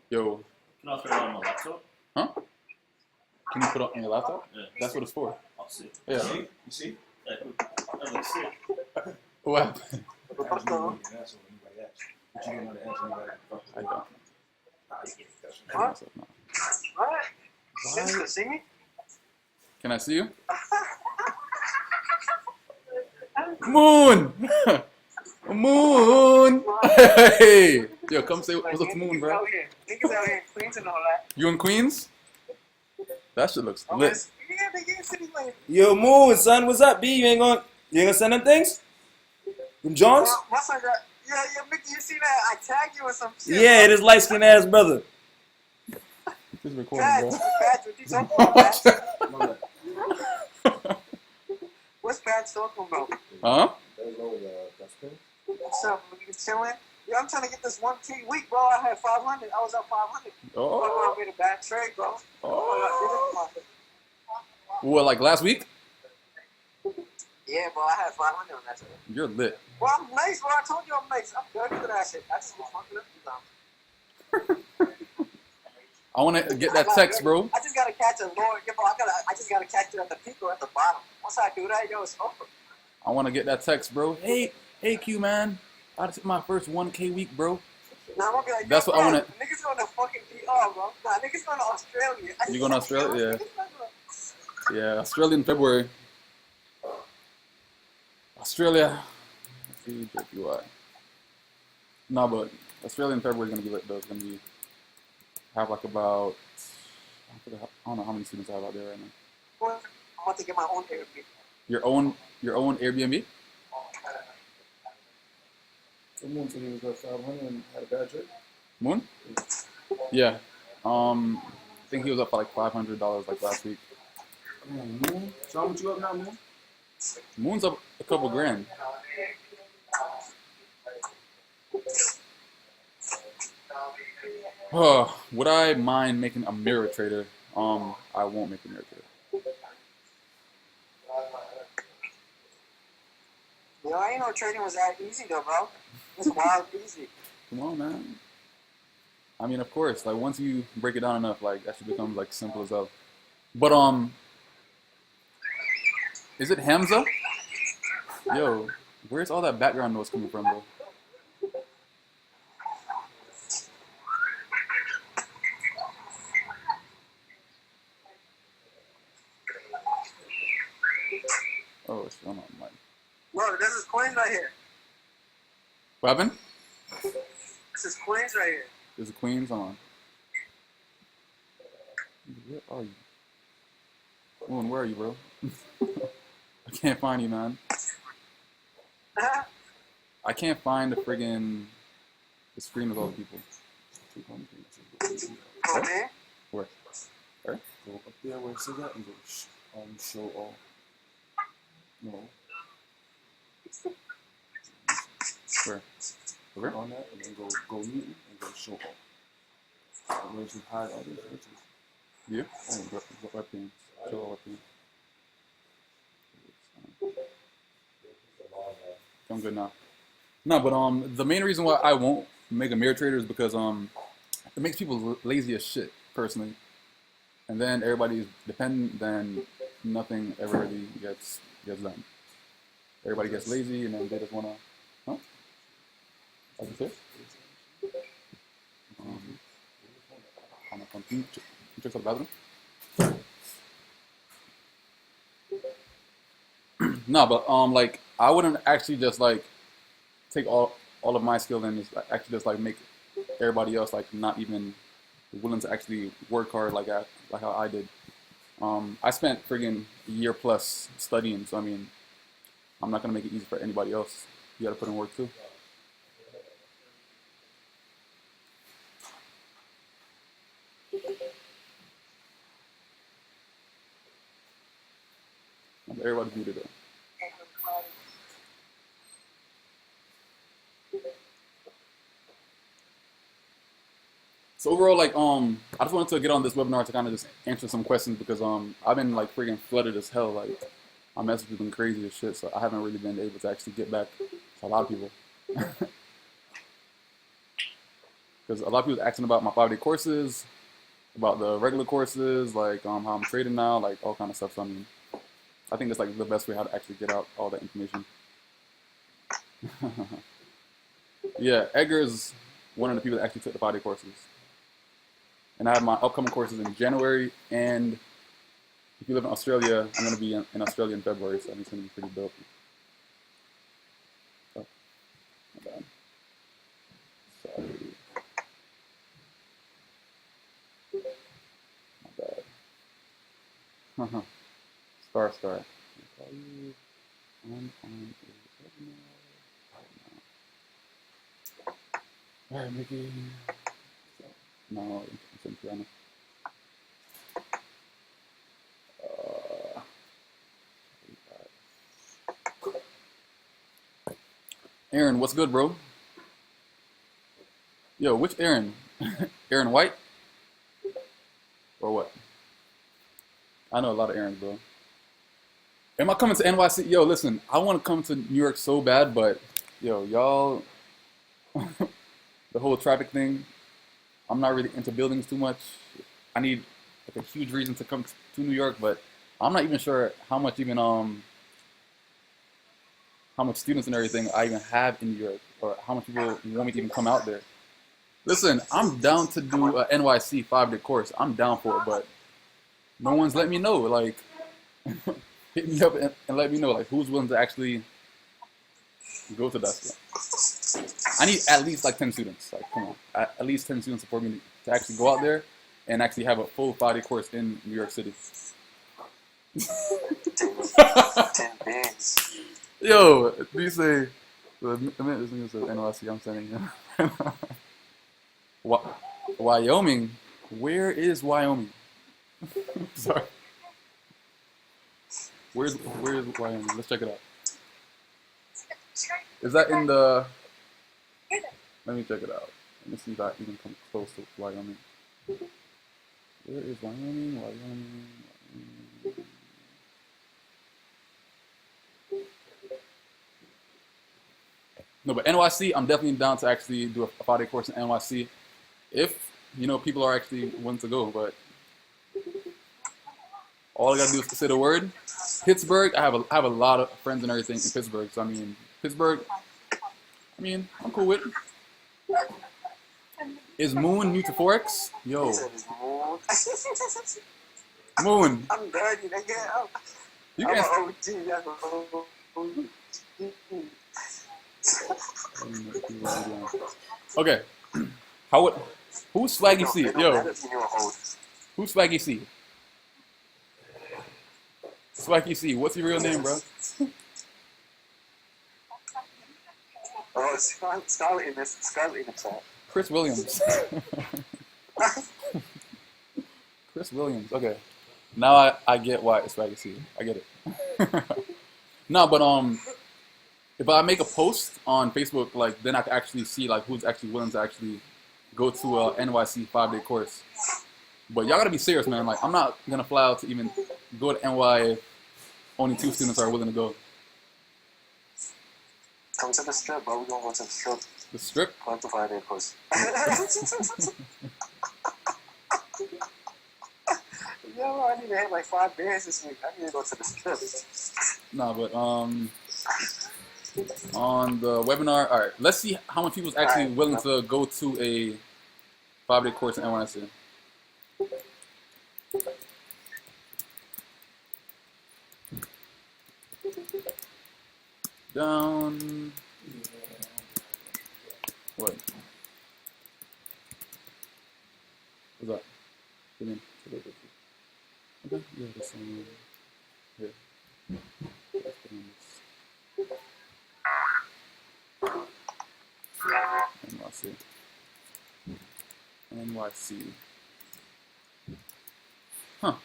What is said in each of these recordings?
Yo, Can I put it on my laptop? huh? Can you put it on your laptop? Yeah. That's what it's for. I'll see. Yeah. You see? Yeah, cool. That looks sick. What happened? But you didn't really get an answer when anybody asked you. But you didn't know the answer anybody asked. I don't. I What? myself now. What? Why? You can see me? Can I see you? Moon! Moon! Hey! Yo, come say what's up to Moon, bro. Out here. Niggas out here in Queens and all that. You in Queens? That shit looks Oh, lit. yeah, they get city like. Yo, Moon, son, what's up, B? You gonna send them things? Them Johns? My son got. Yeah, Mickey, you see that? I tagged you with some shit. Yeah, this light skinned ass brother. This is recording, Pat, bro. what you talking about, Pat? What's Pat talking about? Huh? What's up? You chilling? Yeah, I'm trying to get this 1K week, bro. I had 500. I was up 500. Oh. I made a bad trade, bro. Oh. What, like last week? Yeah, bro. I had 500 on that trade. You're lit. Bro, I'm nice, bro. I told you I'm nice. I'm dirty for that shit. I just been fucking up sometimes. I want to get that text, bro. I just gotta catch a lower. Yeah, bro, I just gotta catch it at the peak or at the bottom. Once I do that, yo, it's over. I want to get that text, bro. Hey, Q, man. I just hit my first 1K week, bro. Now I'm gonna be like, That's what I want to. Niggas going to fucking PR, bro. Nah, niggas going to Australia. You going to Australia? Yeah. Yeah, Australia in February. Australia. Let's see, JPY. No, but Australia in February is gonna be lit though. It's gonna be have like about I don't know how many students I have out there right now. I'm about to get my own Airbnb. Your own Airbnb? Moon said he was up 500 and had a bad trade. Moon? Yeah. I think he was up for like $500 like last week. Moon? So how much you up now, Moon? Moon's up a couple grand. Would I mind making a mirror trader? I won't make a mirror trader. Yo, I ain't know trading was that easy though, bro. It's wild easy. Come on, man. I mean, of course, like once you break it down enough, like that should become like simple as hell. But is it Hamza? Yo, where's all that background noise coming from, bro? Oh, it's on my mic. Bro, this is Queens right here. What happened? This is Queens right here. This is Queens. Hold on. Where are you? Moon, where are you, bro? I can't find you, man. I can't find the friggin' the screen with all the people. Oh, man. Where? Where? Go up there where it says that and go show all. No. Where? Where? On that and then go mute and go show all. And where you hide all these pictures. Yeah? Oh, webcam. Show all webcam. I'm good now. No, but the main reason why I won't make a mirror trader is because it makes people lazy as shit, personally. And then everybody's dependent, then nothing ever really gets done. Everybody gets lazy and then they just wanna huh? Like you said? On my phone. Can you check the bathroom? No, but like I wouldn't actually just like take all of my skill and just actually just like make everybody else like not even willing to actually work hard like how I did. I spent friggin' a year plus studying, so I mean, I'm not gonna make it easy for anybody else. You gotta put in work too. Everybody's muted though. So overall, like, I just wanted to get on this webinar to kind of just answer some questions because I've been like freaking flooded as hell. Like, my messages have been crazy as shit, so I haven't really been able to actually get back to a lot of people. Because a lot of people asking about my 5-day courses, about the regular courses, like how I'm trading now, like all kind of stuff. So I mean, I think that's like the best way how to actually get out all that information. Yeah, Edgar's one of the people that actually took the 5-day courses. And I have my upcoming courses in January, and if you live in Australia, I'm going to be in Australia in February, so it's going to be pretty dope. Oh, my bad. Sorry. My bad. Star. I'll call you on a webinar. All right, Mickey. No, it's in Quillan. Aaron, what's good, bro? Yo, which Aaron? Aaron White? Or what? I know a lot of Aarons, bro. Am I coming to NYC? Yo, listen, I want to come to New York so bad, but yo, y'all, the whole traffic thing, I'm not really into buildings too much. I need like a huge reason to come to New York, but I'm not even sure how much students and everything I even have in New York, or how much people want me to even come out there. Listen, I'm down to do a NYC 5-day course. I'm down for it, but no one's let me know. Like, hit me up and let me know, like, who's willing to actually go to that stuff. I need at least like 10 students. Like, come on, at least 10 students for me to actually go out there and actually have a full 5-day course in New York City. 10 bands. Yo, do you say the minute this nigga says NYC, I'm sending him. Wyoming? Where is Wyoming? Sorry. Where's Wyoming? Let's check it out. Is that in the? Let me check it out. Let me see if I even come close to Wyoming. Where is Wyoming? Wyoming. No, but NYC, I'm definitely down to actually do a 5-day course in NYC, if people are actually willing to go. But all I gotta do is say the word. Pittsburgh, I have a lot of friends and everything in Pittsburgh. So I mean, Pittsburgh, I'm cool with it. Is Moon new to Forex? Yo, Moon. I'm dirty, nigga. You I'm can't. an OG. Okay. Who's Swaggy C? Yo, who's Swaggy C? Swaggy C, what's your real name, bro? Oh, Scarlett in the chat. Chris Williams. Chris Williams. Okay. Now I get why it's Swaggy C. I get it. No, but if I make a post on Facebook, like, then I can actually see like who's actually willing to actually go to a NYC 5-day course. But y'all gotta be serious, man. Like, I'm not gonna fly out to even go to NY if only 2 students are willing to go. Come to the strip, bro. We're gonna go to the strip. The strip? Come to 5-day course. Yo, I need to hit like 5 bands this week. I need to go to the strip. Nah, but on the webinar, all right. Let's see how many people's actually willing to go to a 5-day course in NYC. Down. What? What's that? Come in. Okay. Yeah, that's here. Let's put on this. NYC. Huh.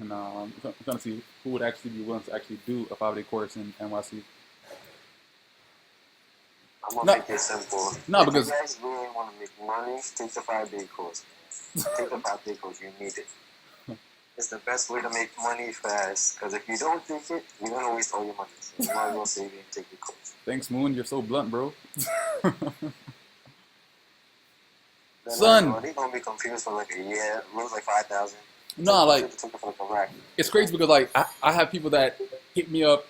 No, I'm trying to see who would actually be willing to actually do a 5-day course in NYC. I'm gonna make it simple. No, if because you guys really want to make money, take the 5-day course. Take the 5-day course. You need it. It's the best way to make money fast. Because if you don't take it, you're gonna waste all your money. So you might as well save it and take the course. Thanks, Moon. You're so blunt, bro. Then, Son. They're gonna be confused for like a year. Lose like 5,000. No, like, Took it for like a rack. it's crazy because, like, I have people that hit me up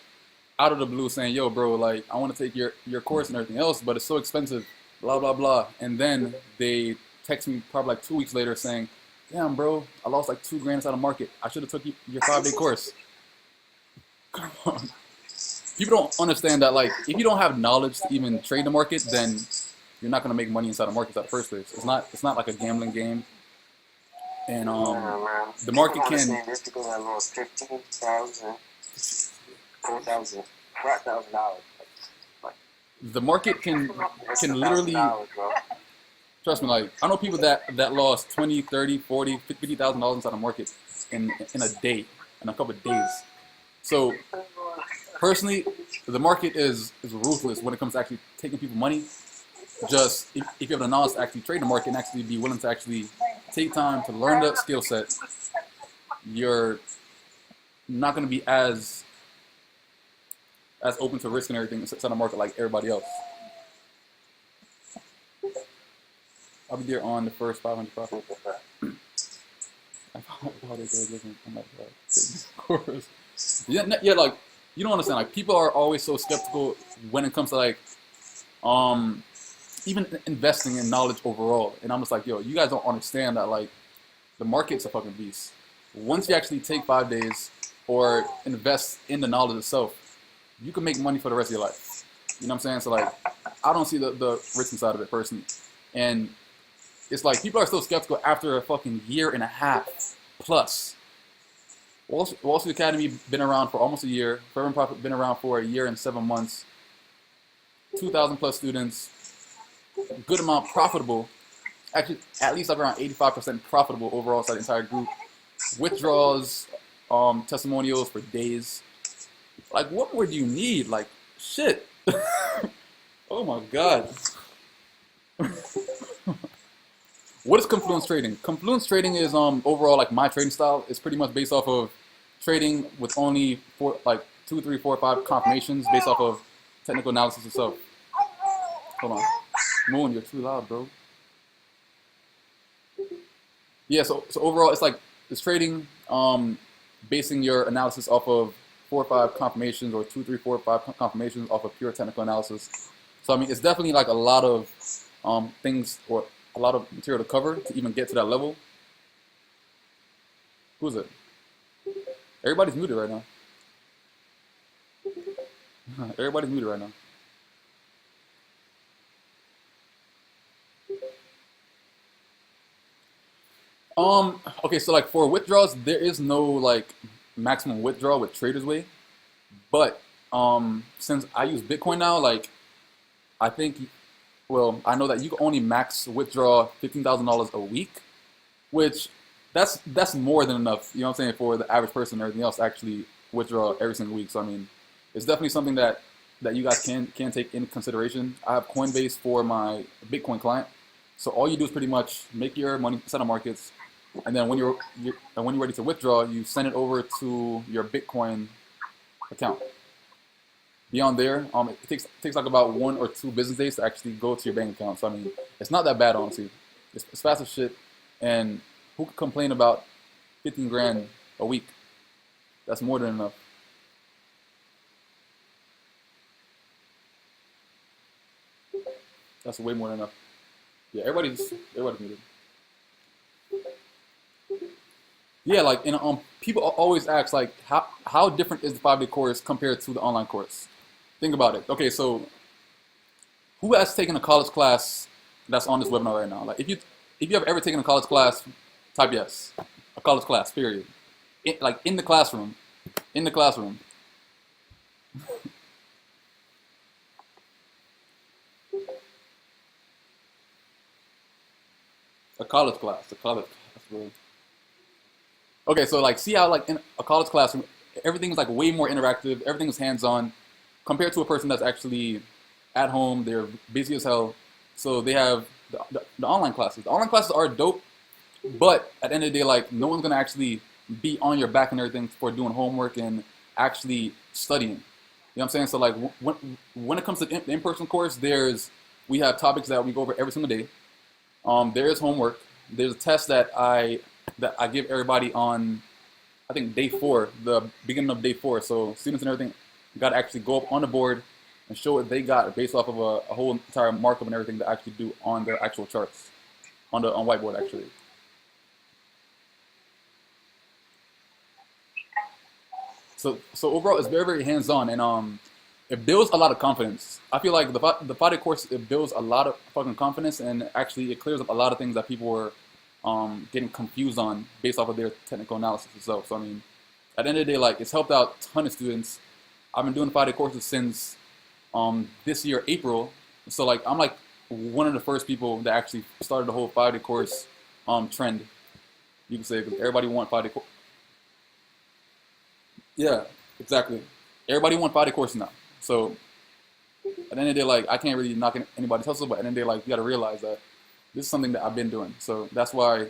out of the blue saying, yo, bro, like, I want to take your course and everything else, but it's so expensive, blah, blah, blah. And then they text me probably like 2 weeks later saying, damn, bro, I lost like $2,000 inside the market. I should have took your 5-day course. Come on. People don't understand that, like, if you don't have knowledge to even trade the market, then you're not going to make money inside the market in the first place. It's not like a gambling game. And the market can. This because I lost 15,000, 4,000, $5,000. The market can literally. Trust me, like, I know people that lost 20, 30, 40, $50,000 inside the market in a day, in a couple of days. So personally, the market is ruthless when it comes to actually taking people money. Just if you have the knowledge to actually trade the market and actually be willing to actually take time to learn the skill set, you're not going to be as open to risk and everything inside the market like everybody else. I'll be there on the first 500 profit. I thought it was different. I'm like, of course. Yeah, like, you don't understand. Like, people are always so skeptical when it comes to, like, even investing in knowledge overall. And I'm just like, yo, you guys don't understand that, like, the market's a fucking beast. Once you actually take 5 days or invest in the knowledge itself, you can make money for the rest of your life. You know what I'm saying? So, like, I don't see the risk side of it personally. And it's like people are so skeptical after a fucking year and a half plus. Wall Street Academy been around for almost a year. Forever Profit been around for a year and 7 months. 2,000 plus students. Good amount profitable. Actually, at least like around 85% profitable overall inside the entire group. Withdrawals, testimonials for days. Like, what more do you need? Like, shit. Oh my god. What is Confluence trading? Confluence trading is overall like my trading style. It's pretty much based off of trading with only 2, 3, 4, 5 confirmations based off of technical analysis itself. Hold on. Moon, you're too loud, bro. Yeah, so overall it's trading basing your analysis off of 4 or 5 confirmations or 2, 3, 4, 5 confirmations off of pure technical analysis. So I mean it's definitely like a lot of things or a lot of material to cover to even get to that level. Who's it? Everybody's muted right now. Everybody's muted right now. Okay, so like for withdrawals, there is no like maximum withdrawal with Trader's Way, but since I use Bitcoin now, like I think, well, I know that you can only max withdraw $15,000 a week, which that's more than enough. You know what I'm saying, for the average person and everything else to actually withdraw every single week. So I mean, it's definitely something that you guys can take into consideration. I have Coinbase for my Bitcoin client, so all you do is pretty much make your money, set up markets, and then when you're ready to withdraw, you send it over to your Bitcoin account. Beyond there, it takes like about 1 or 2 business days to actually go to your bank account. So I mean, it's not that bad, honestly. It's fast as shit, and who could complain about 15 grand a week? That's more than enough. That's way more than enough. Yeah, everybody's muted. Yeah, like, and people always ask like, how different is the 5-day course compared to the online course? Think about it. Okay, so who has taken a college class that's on this webinar right now? Like, if you have ever taken a college class, type yes. A college class, period. Like in the classroom. In the classroom. A college class, bro. Okay, so like, see how like in a college classroom, everything's like way more interactive, everything's hands-on, compared to a person that's actually at home. They're busy as hell, so they have the online classes. The online classes are dope, but at the end of the day, like, no one's gonna actually be on your back and everything for doing homework and actually studying. You know what I'm saying? So like when it comes to the in-person course, we have topics that we go over every single day. There is homework. There's a test that I give everybody on, I think, day 4, the beginning of day 4. So students and everything got to actually go up on the board and show what they got based off of a whole entire markup and everything to actually do on the actual charts on whiteboard actually. So overall, it's very, very hands-on, and it builds a lot of confidence. I feel like the Friday course, it builds a lot of fucking confidence, and actually it clears up a lot of things that people were getting confused on based off of their technical analysis itself. So I mean, at the end of the day, like, it's helped out a ton of students. I've been doing Friday courses since this year, April. So like, I'm like one of the first people that actually started the whole Friday course trend. You can say, because everybody want Friday course. Yeah, exactly. Everybody want Friday courses now. So at the end of the day, like, I can't really knock anybody's hustle, but at the end of the day, like, you got to realize that this is something that I've been doing. So that's why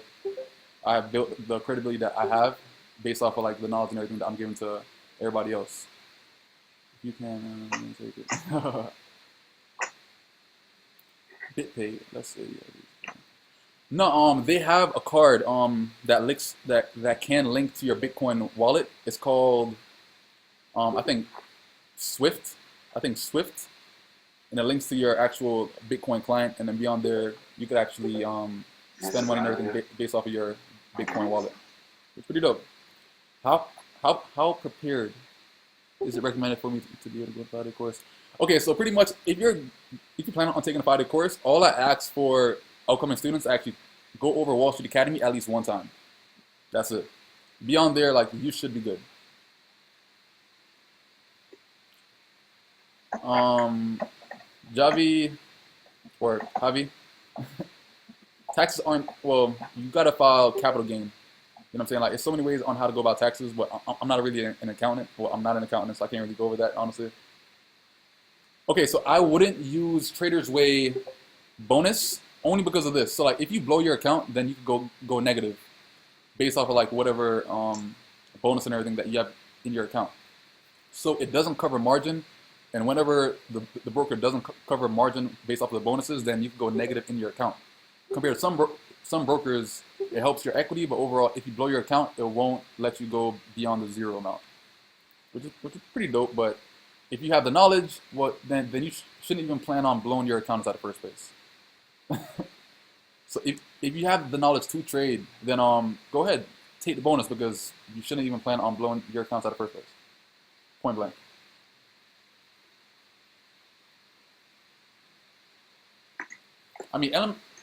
I have built the credibility that I have based off of like the knowledge and everything that I'm giving to everybody else. If you can take it. BitPay, let's see. No, they have a card that can link to your Bitcoin wallet. It's called I think Swift. And it links to your actual Bitcoin client, and then beyond there, you could actually spend money and everything based off of your Bitcoin wallet. It's pretty dope. How prepared is it recommended for me to be able to go to a 5-day course? Okay, so pretty much if you plan on taking a 5-day course, all I ask for upcoming students to actually go over Wall Street Academy at least one time. That's it. Beyond there, like, you should be good. Javi or Javi, taxes aren't, well, you gotta file capital gain. You know what I'm saying? Like, there's so many ways on how to go about taxes, but I'm not really an accountant. Well, I'm not an accountant, so I can't really go over that, honestly. Okay, so I wouldn't use Trader's Way bonus only because of this. So like, if you blow your account, then you can go negative based off of like whatever bonus and everything that you have in your account. So it doesn't cover margin, and whenever the broker doesn't cover margin based off of the bonuses, then you can go negative in your account. Compared to some brokers, it helps your equity, but overall, if you blow your account, it won't let you go beyond the zero amount, which is pretty dope. But if you have the knowledge, well, then you shouldn't even plan on blowing your accounts out of first place. So if you have the knowledge to trade, then go ahead, take the bonus, because you shouldn't even plan on blowing your accounts out of first place. Point blank. I mean,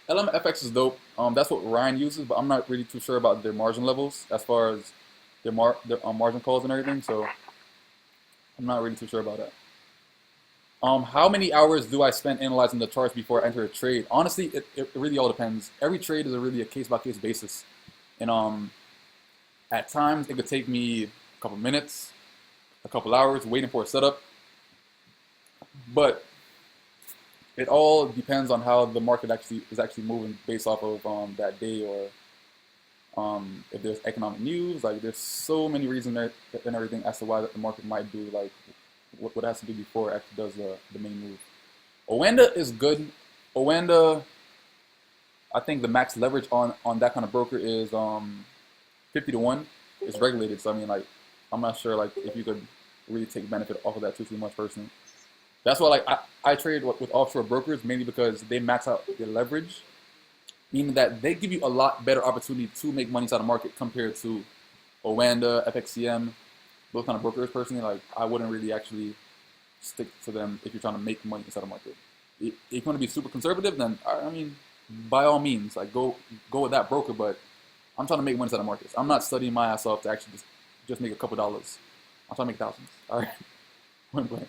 LMFX is dope. That's what Ryan uses, but I'm not really too sure about their margin levels as far as their margin calls and everything. So I'm not really too sure about that. How many hours do I spend analyzing the charts before I enter a trade? Honestly, it really all depends. Every trade is really a case-by-case basis. And at times, it could take me a couple minutes, a couple hours waiting for a setup. But it all depends on how the market is actually moving based off of that day, or if there's economic news. Like, there's so many reasons and everything as to why the market might do like what it has to do before it actually does the main move. Owanda is good. Owanda, I think the max leverage on that kind of broker is 50 to 1. It's regulated, so I mean, like, I'm not sure like if you could really take benefit off of that too much personally. That's why, like, I trade with offshore brokers mainly because they max out their leverage, meaning that they give you a lot better opportunity to make money inside the market compared to Owanda, FXCM, those kind of brokers. Personally, like, I wouldn't really actually stick to them if you're trying to make money inside the market. If you want to be super conservative, then I mean, by all means, like, go with that broker. But I'm trying to make money inside the markets. I'm not studying my ass off to actually just make a couple dollars. I'm trying to make thousands. All right, point blank.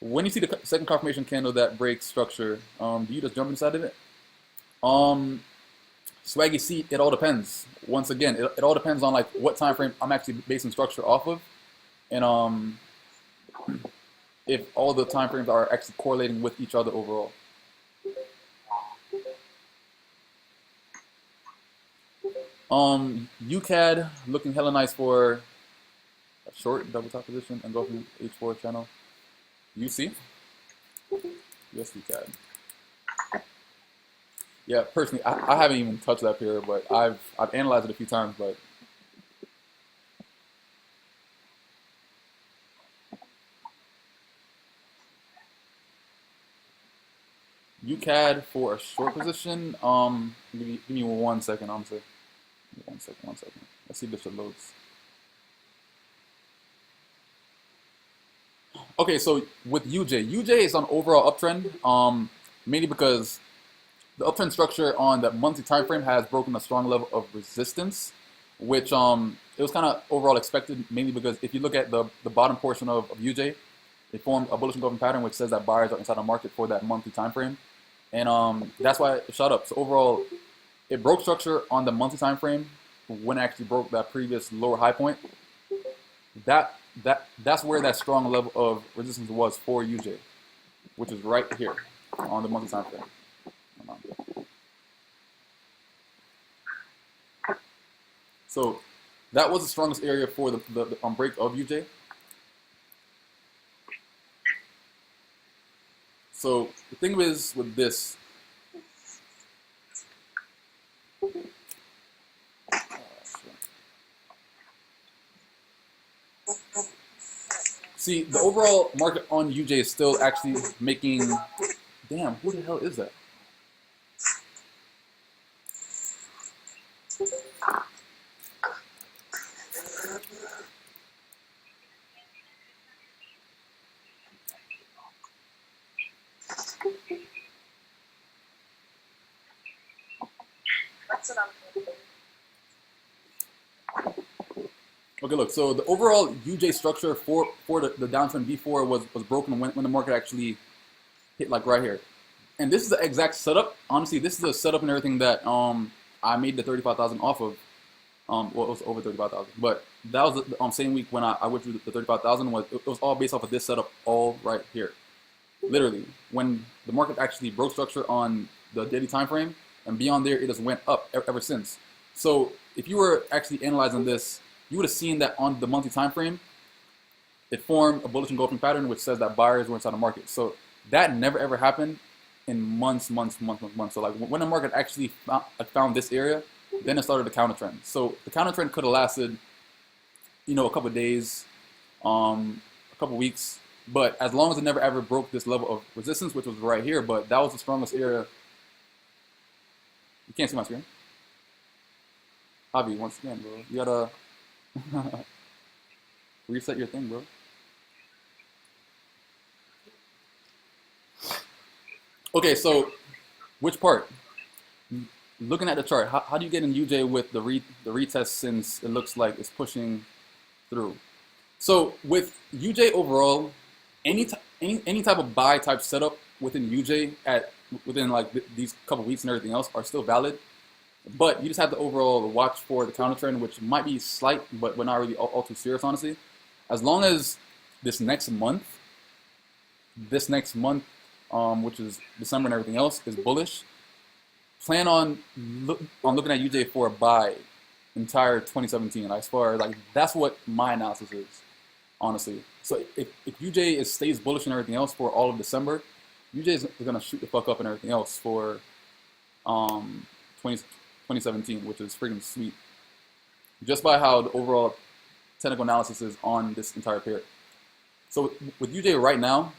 When you see the second confirmation candle that breaks structure, do you just jump inside of it? Swaggy C, it all depends. Once again, it all depends on like what time frame I'm actually basing structure off of, and if all the time frames are actually correlating with each other overall. UCAD looking hella nice for a short double top position and go from H4 channel. UC? Yes, UCAD. Yeah, personally, I haven't even touched that pair, but I've analyzed it a few times, but UCAD for a short position. Give me 1 second, honestly. 1 second, 1 second. Let's see if this shit loads. Okay, so with UJ is on overall uptrend, mainly because the uptrend structure on the monthly time frame has broken a strong level of resistance, which it was kind of overall expected, mainly because if you look at the bottom portion of UJ, it formed a bullish engulfing pattern, which says that buyers are inside the market for that monthly time frame, and that's why it shot up. So overall, it broke structure on the monthly time frame when it actually broke that previous lower high point. That's where that strong level of resistance was for UJ, which is right here on the monthly time frame. So that was the strongest area for the break of UJ. So the thing is with this, see, the overall market on UJ is still actually making, damn, who the hell is that? Okay, look, so the overall UJ structure for the downtrend before was broken when the market actually hit like right here. And this is the exact setup. Honestly, this is the setup and everything that I made the 35,000 off of. Well, it was over 35,000, but that was the same week when I went through the 35,000. It was all based off of this setup, all right here. Literally, when the market actually broke structure on the daily time frame, and beyond there, it just went up ever since. So if you were actually analyzing this, you would have seen that on the monthly time frame, it formed a bullish engulfing pattern, which says that buyers were inside the market. So that never ever happened in months. So like when the market actually found this area, then it started the counter trend. So the counter trend could have lasted, a couple of days, a couple of weeks, but as long as it never ever broke this level of resistance, which was right here, but that was the strongest area. You can't see my screen. Javi, once again, bro, you gotta reset your thing, bro. Okay, so which part? Looking at the chart, how do you get in UJ with the retest since it looks like it's pushing through? So with UJ overall, any type of buy type setup within UJ within like these couple weeks and everything else are still valid, but you just have to overall watch for the counter trend, which might be slight, but not really all too serious, honestly. As long as this next month, which is December and everything else, is bullish, plan on looking at UJ for a buy entire 2017. I swear, like that's what my analysis is, honestly. So if UJ stays bullish and everything else for all of December, UJ is gonna shoot the fuck up and everything else for 2017, which is freaking sweet. Just by how the overall technical analysis is on this entire pair. So with UJ right now,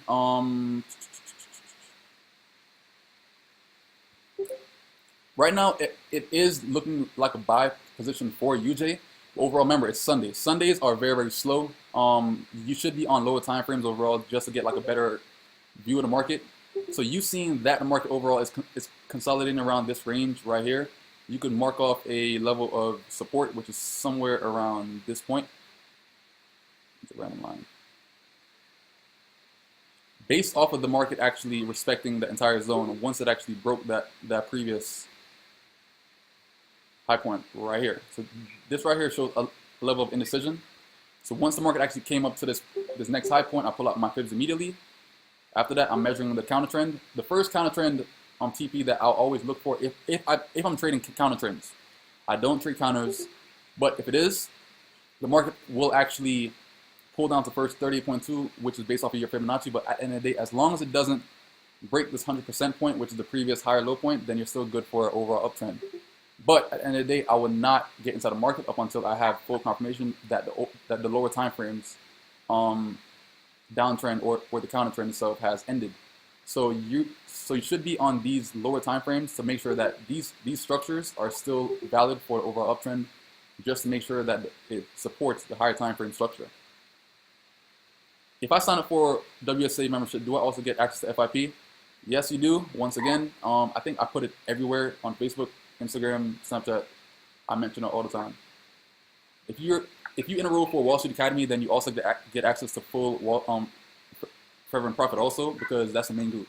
it is looking like a buy position for UJ. Overall, remember, it's Sunday. Sundays are very, very slow. You should be on lower time frames overall just to get like a better view of the market. So you seeing that the market overall is consolidating around this range right here. You can mark off a level of support, which is somewhere around this point. It's a random line. Based off of the market actually respecting the entire zone once it actually broke that previous high point right here. So this right here shows a level of indecision. So once the market actually came up to this next high point, I pull out my fibs immediately. After that, I'm measuring the counter trend. The first counter trend on TP that I'll always look for if I'm trading counter trends, I don't trade counters, but if it is, the market will actually pull down to first 38.2, which is based off of your Fibonacci. But at the end of the day, as long as it doesn't break this 100% point, which is the previous higher low point, then you're still good for an overall uptrend. But at the end of the day, I would not get inside the market up until I have full confirmation that the lower time frames downtrend or the counter trend itself has ended. So you should be on these lower time frames to make sure that these structures are still valid for the overall uptrend, just to make sure that it supports the higher time frame structure. If I sign up for WSA membership, do I also get access to FIP? Yes, you do. Once again, I think I put it everywhere on Facebook, Instagram, Snapchat. I mention it all the time. If you enroll for Wall Street Academy, then you also get access to full Forever and Profit also, because that's the main group.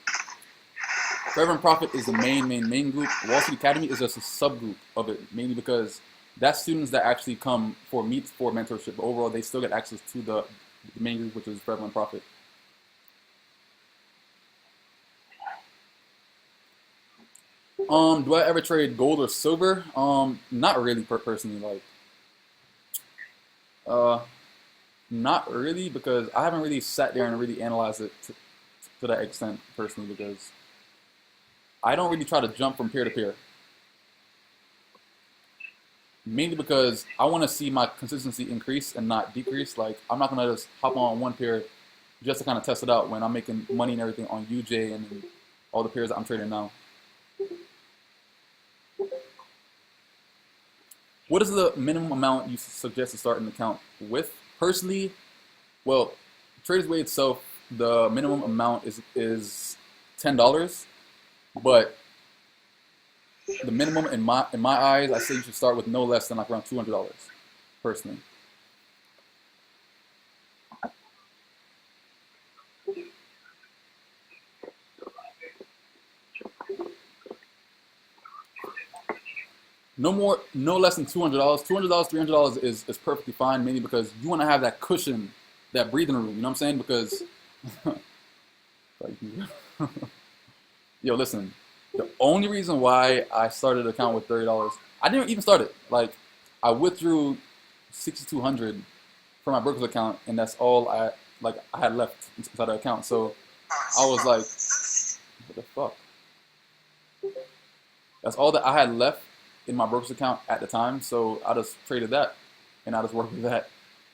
Forever and Profit is the main group. Wall Street Academy is just a subgroup of it, mainly because that's students that actually come for mentorship. But overall, they still get access to the main group, which is Forever and Profit. Do I ever trade gold or silver? Not really personally, not really, because I haven't really sat there and really analyzed it to that extent personally, because I don't really try to jump from pair to pair. Mainly because I want to see my consistency increase and not decrease. Like, I'm not gonna just hop on one pair just to kind of test it out when I'm making money and everything on UJ and all the pairs that I'm trading now. What is the minimum amount you suggest to start an account with? Personally, well, Traders Way itself, the minimum amount is $10, but the minimum in my eyes, I say you should start with no less than like around $200, personally. No less than $200. $200, $300 is perfectly fine, mainly because you want to have that cushion, that breathing room. You know what I'm saying? Because, yo, listen. The only reason why I started an account with $30, I didn't even start it. Like, I withdrew $6,200 from my broker's account, and that's all I had left inside the account. So I was like, what the fuck? That's all that I had left in my broker's account at the time. So I just traded that, and I just worked with that.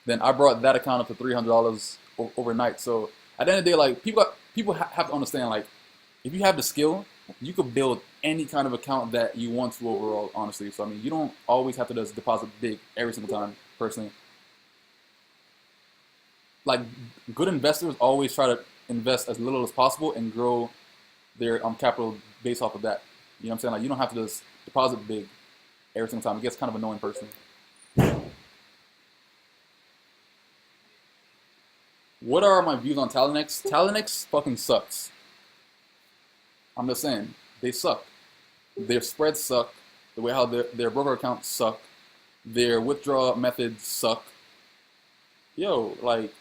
Then I brought that account up to $300 overnight. So at the end of the day, like, people have to understand, like, if you have the skill, you could build any kind of account that you want to overall, honestly. So, I mean, you don't always have to just deposit big every single time, personally. Like, good investors always try to invest as little as possible and grow their capital based off of that. You know what I'm saying? Like, you don't have to just deposit big every single time. It gets kind of annoying, personally. What are my views on Talinex? Talinex fucking sucks. I'm just saying, they suck. Their spreads suck. The way how their broker accounts suck. Their withdrawal methods suck. Yo, like,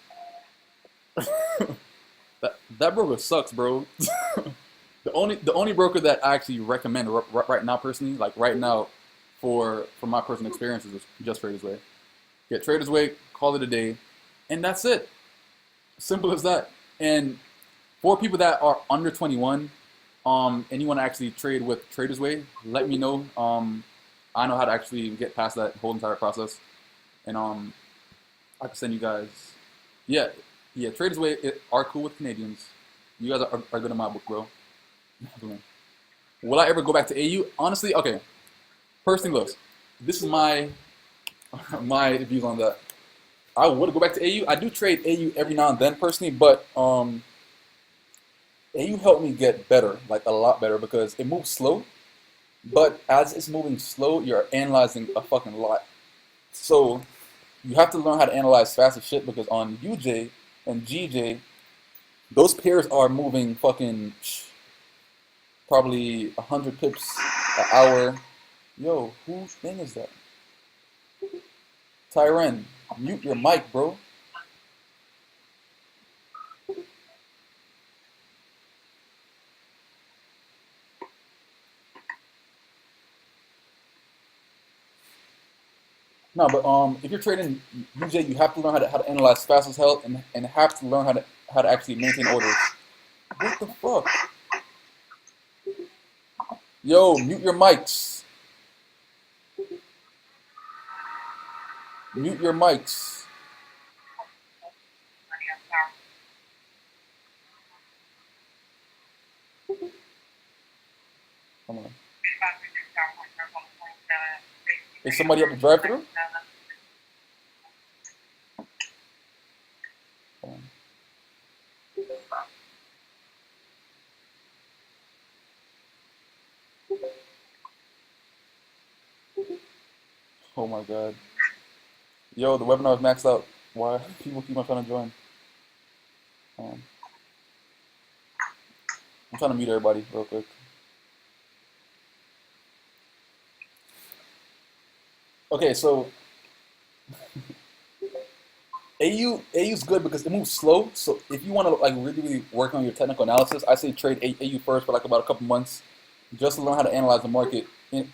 that broker sucks, bro. The only broker that I actually recommend right now, personally, like right now, for my personal experiences, is just Traders Way. Get Traders Way, call it a day, and that's it. Simple as that. And for people that are under 21, and you want to actually trade with Traders Way, let me know. I know how to actually get past that whole entire process, and I can send you guys. Yeah, Traders Way are cool with Canadians. You guys are good in my book, bro. Will I ever go back to AU? Honestly, okay. First thing goes. This is my views on that. I would go back to AU. I do trade AU every now and then, personally, but AU helped me get better, like a lot better, because it moves slow. But as it's moving slow, you're analyzing a fucking lot. So you have to learn how to analyze fast as shit, because on UJ and GJ, those pairs are moving fucking probably 100 pips an hour. Yo, whose thing is that? Tyren, mute your mic, bro. No, but if you're trading UJ, you have to learn how to analyze fast as hell, and have to learn how to actually maintain orders. What the fuck? Yo, mute your mics. Mute your mics. Come on. Is somebody up the drive-through? Come on. Oh my god. Yo, the webinar is maxed out. Why people keep on trying to join? Um, I'm trying to mute everybody real quick. Okay, so AU's good because it moves slow. So if you want to like really work on your technical analysis, I say trade AU first for like about a couple months, just to learn how to analyze the market in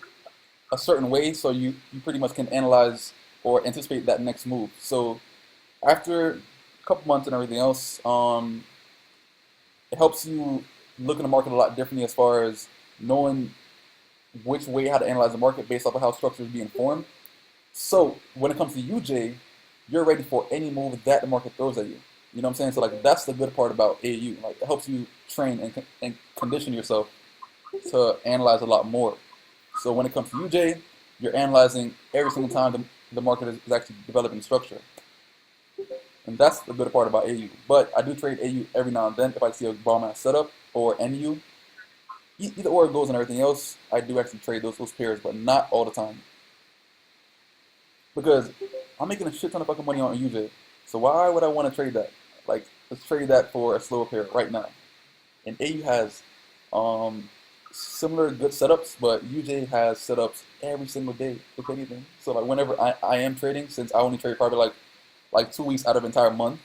a certain way, so you pretty much can analyze or anticipate that next move. So after a couple months and everything else, it helps you look in the market a lot differently as far as knowing which way how to analyze the market based off of how structure is being formed. So when it comes to UJ, you're ready for any move that the market throws at you. You know what I'm saying? So like that's the good part about AU. Like it helps you train and condition yourself to analyze a lot more. So when it comes to UJ, you're analyzing every single time the market is actually developing structure. And that's the good part about AU. But I do trade AU every now and then if I see a bomb ass setup or NU. Either or it goes and everything else, I do actually trade those pairs, but not all the time. Because I'm making a shit ton of fucking money on UJ. So why would I want to trade that? Like, let's trade that for a slower pair right now. And AU has similar good setups, but UJ has setups every single day, if anything. So like whenever I am trading, since I only trade probably like 2 weeks out of an entire month,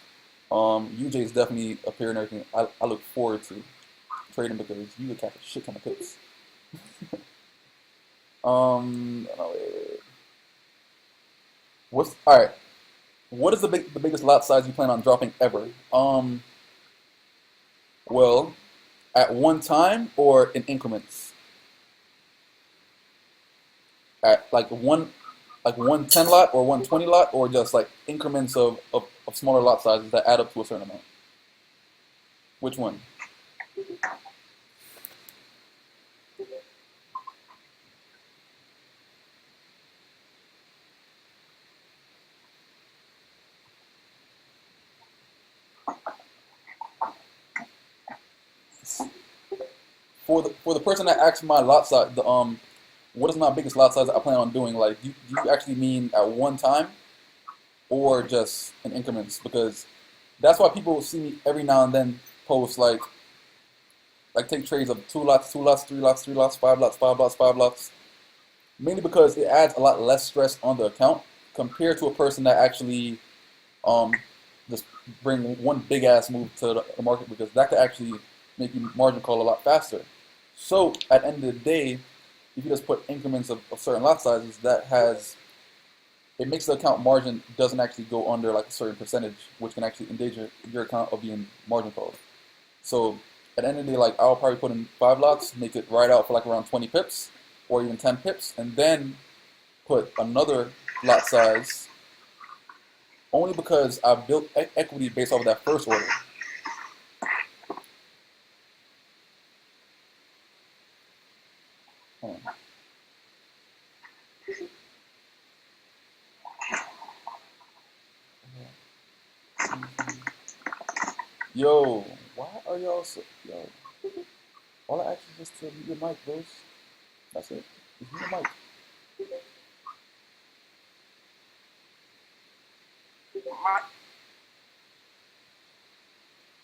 UJ is definitely a pair and everything I look forward to trading because you would catch a shit ton of pips. No, what's all right? What is the biggest lot size you plan on dropping ever? Well, at one time or in increments? At like one 10 lot or 120 lot, or just like increments of smaller lot sizes that add up to a certain amount? Which one? For the person that asked my lot size, what is my biggest lot size I plan on doing? Like, do you actually mean at one time or just in increments? Because that's why people see me every now and then post like take trades of two lots, 3 lots, 3 lots, 5 lots, 5 lots, 5 lots. Mainly because it adds a lot less stress on the account compared to a person that actually um, just bring one big ass move to the market, because that could actually make you margin call a lot faster. So at the end of the day, if you just put increments of certain lot sizes, it makes the account margin doesn't actually go under like a certain percentage, which can actually endanger your account of being margin called. So at the end of the day, like I'll probably put in 5 lots, make it ride out for like around 20 pips or even 10 pips, and then put another lot size only because I built equity based off of that first order. Hold on. Yo, why are y'all so yo? All I ask is just to mute your mic, bros. That's it. Just mute your mic.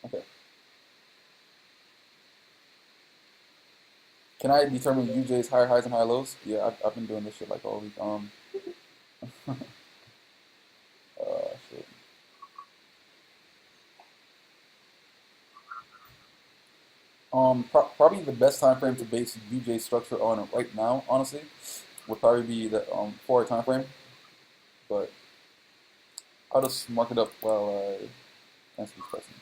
Okay. Can I determine UJ's higher highs and higher lows? Yeah, I've been doing this shit like all week. Shit. Probably the best time frame to base UJ structure on right now, honestly, would probably be the 4-hour time frame. but I'll just mark it up while I answer these questions.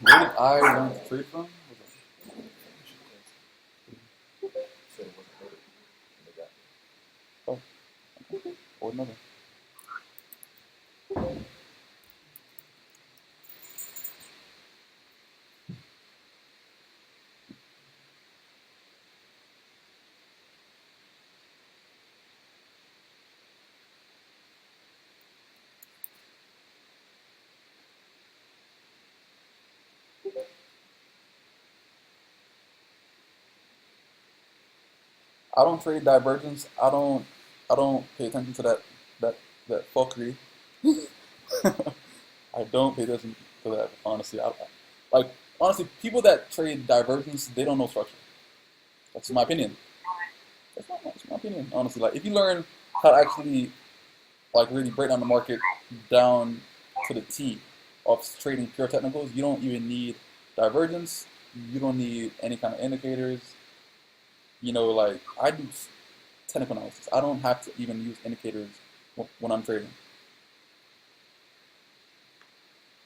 Where did I learn to trade from? Oh, or another. I don't trade divergence. I don't pay attention to that fuckery. I don't pay attention to that, honestly. Honestly, people that trade divergence, they don't know structure. That's my opinion. That's my opinion, honestly. Like, if you learn how to actually, like, really break down the market down to the T of trading pure technicals, you don't even need divergence. You don't need any kind of indicators. Like, I do technical analysis. I don't have to even use indicators when I'm trading.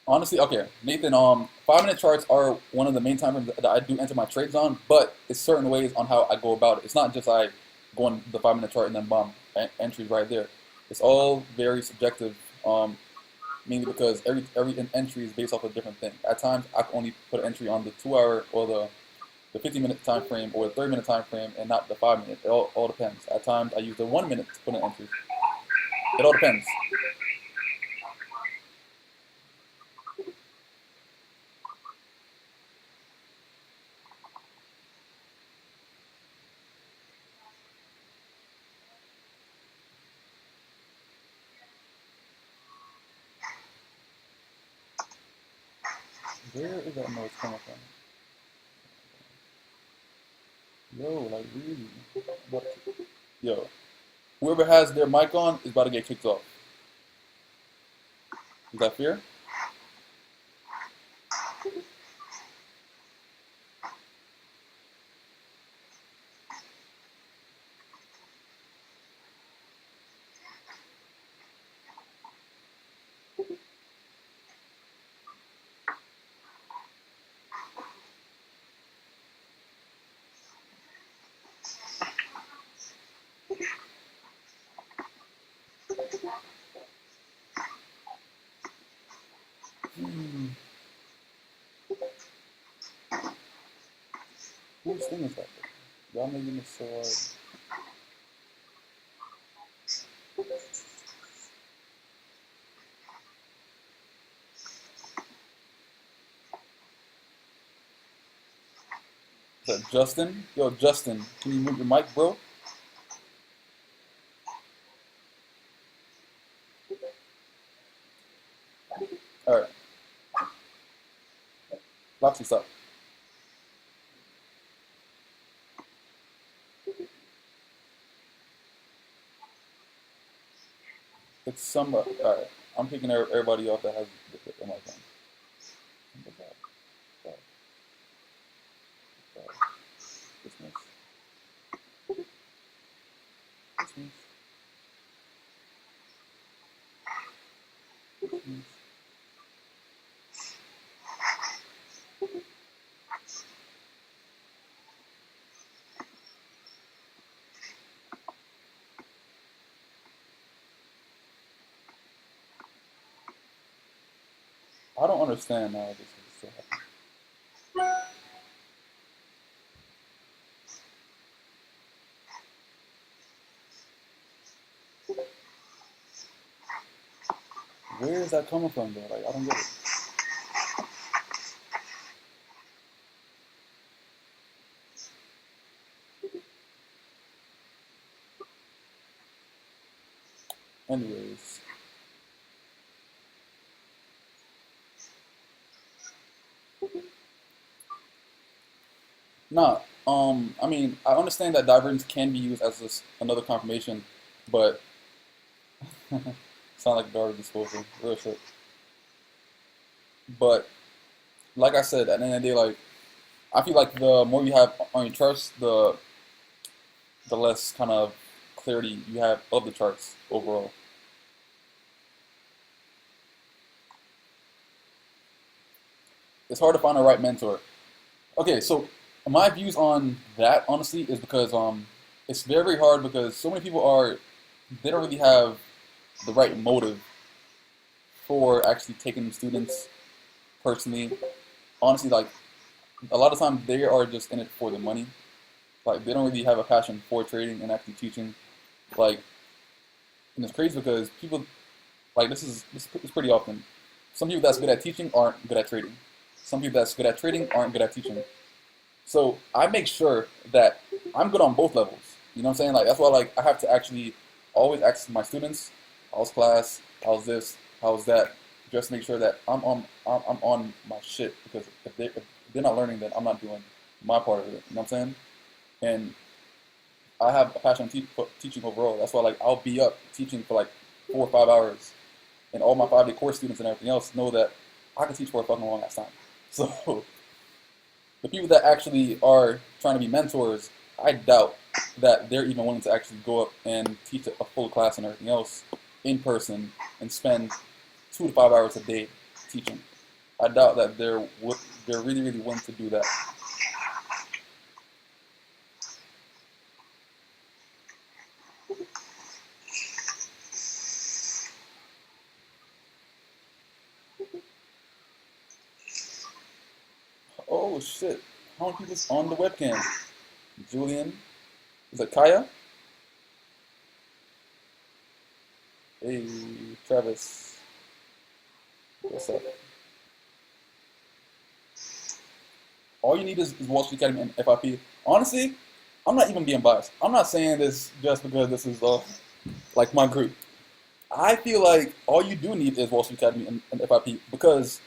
Honestly, okay, Nathan. 5-minute charts are one of the main time frames that I do enter my trades on, but it's certain ways on how I go about it. It's not just I go on the 5-minute chart and then bomb entries right there. It's all very subjective. Mainly because every entry is based off a different thing. At times, I can only put an entry on the 2-hour or the 50-minute time frame or the 30-minute time frame, and not the 5-minute. It all depends. At times, I use the 1 minute to put an entry. It all depends. Where is that noise coming from? Yo, like really? What? Yo, whoever has their mic on is about to get kicked off. Is that fair? Hmm. Whose thing is that? Y'all making this so hard. Is that Justin? Yo, Justin, can you move your mic, bro? All right. Loxy, stop. It's somebody. All right. I'm kicking everybody off that has the mic on. Stop. Stop. Stop. Dismiss. Dismiss. Dismiss. I don't understand how this is still happening. Where is that coming from, though? Like, I don't get it. Anyways. Nah, I mean, I understand that divergence can be used as another confirmation, but sound like garbage disposal. Real shit. But like I said, at the end of the day, like I feel like the more you have on your charts, the less kind of clarity you have of the charts overall. It's hard to find the right mentor. Okay, so my views on that honestly is because it's very hard because so many people are they don't really have the right motive for actually taking students personally. Honestly, like a lot of times they are just in it for the money. Like they don't really have a passion for trading and actually teaching. Like, and it's crazy because people like this is pretty often. Some people that's good at teaching aren't good at trading. Some people that's good at trading aren't good at teaching. So I make sure that I'm good on both levels. You know what I'm saying? Like that's why like I have to actually always ask my students, how's class, how's this, how's that, just to make sure that I'm on my shit because if they're not learning, then I'm not doing my part of it. You know what I'm saying? And I have a passion for teaching overall. That's why like I'll be up teaching for like 4 or 5 hours, and all my 5-day course students and everything else know that I can teach for a fucking long ass time. So the people that actually are trying to be mentors, I doubt that they're even willing to actually go up and teach a full class and everything else in person and spend 2 to 5 hours a day teaching. I doubt that they're really willing to do that. Oh shit! How many people's on the webcam? Julian, is it Kaya? Hey, Travis, what's up? All you need is Wall Street Academy and FIP. Honestly, I'm not even being biased. I'm not saying this just because this is like my group. I feel like all you do need is Wall Street Academy and FIP because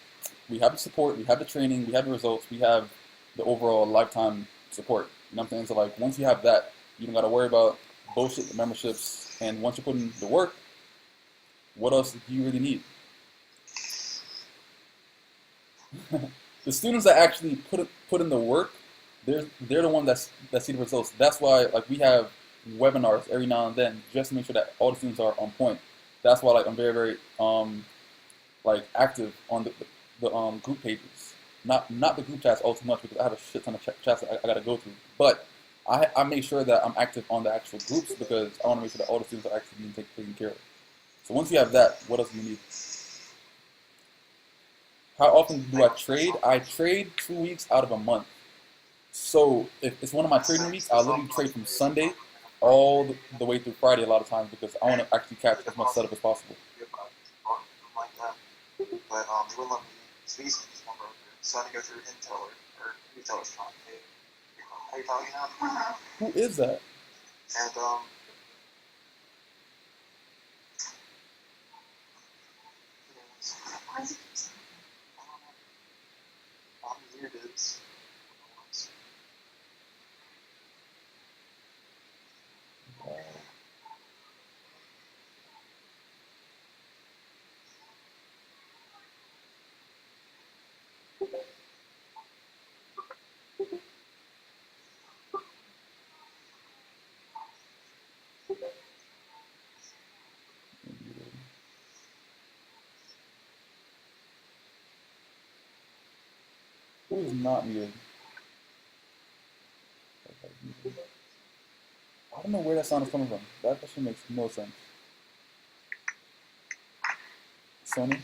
we have the support, we have the training, we have the results, we have the overall lifetime support. You know what I'm saying? So like once you have that, you don't gotta worry about bullshit memberships. And once you put in the work, what else do you really need? The students that actually put in the work, they're the ones that see the results. That's why like we have webinars every now and then just to make sure that all the students are on point. That's why like I'm very like active on the group pages. Not the group chats all too much because I have a shit ton of chats that I gotta go through. But I make sure that I'm active on the actual groups because I want to make sure that all the students are actually being taken care of. So once you have that, what else do you need? How often do I trade? I trade 2 weeks out of a month. So if it's one of my trading weeks, I literally trade from Sunday all the way through Friday a lot of times because I want to actually catch as much setup as possible. Like that. But they wouldn't let me speak to this one broker. So I had to go through Intel or Retailer's trying to pay. How you talking now? Who is that? And here it is. Who is not muted? I don't know where that sound is coming from. That actually makes no sense. Sony?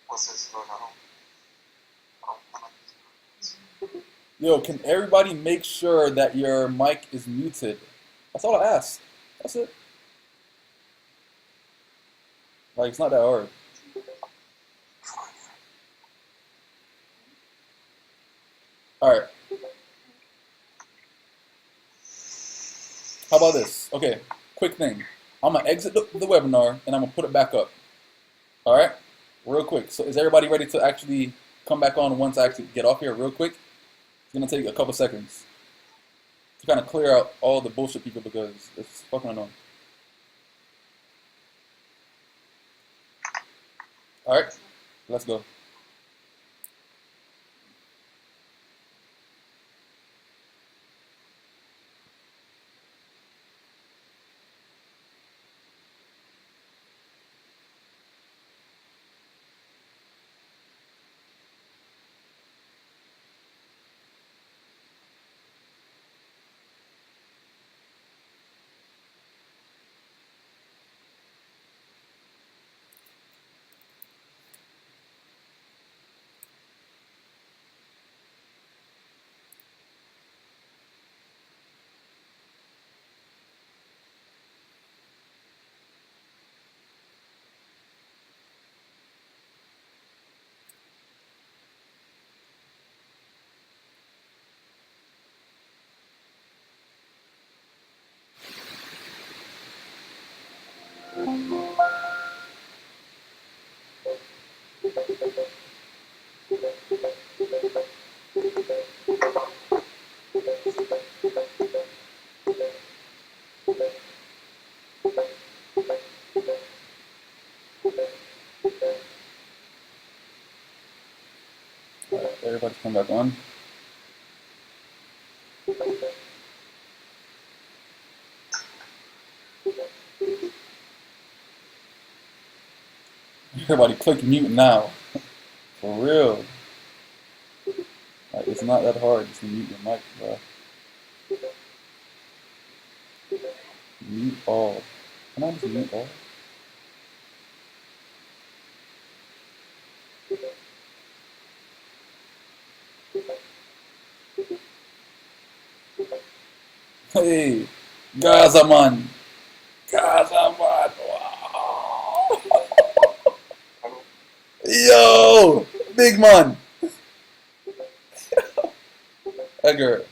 What's this going on? Yo, can everybody make sure that your mic is muted? That's all I ask. That's it. Like, it's not that hard. Alright. How about this? Okay, quick thing. I'm going to exit the webinar and I'm going to put it back up. Alright? Real quick. So is everybody ready to actually come back on once I actually get off here real quick? It's gonna take a couple seconds to kind of clear out all the bullshit people because it's fucking annoying. All right, let's go. All right, everybody come back on. Everybody click mute now. For real. Like, it's not that hard just to mute your mic, bro. Mute all. Can I just mute all? Hey, Gaza man. Gaza man. Wow. Yo, big man. Edgar.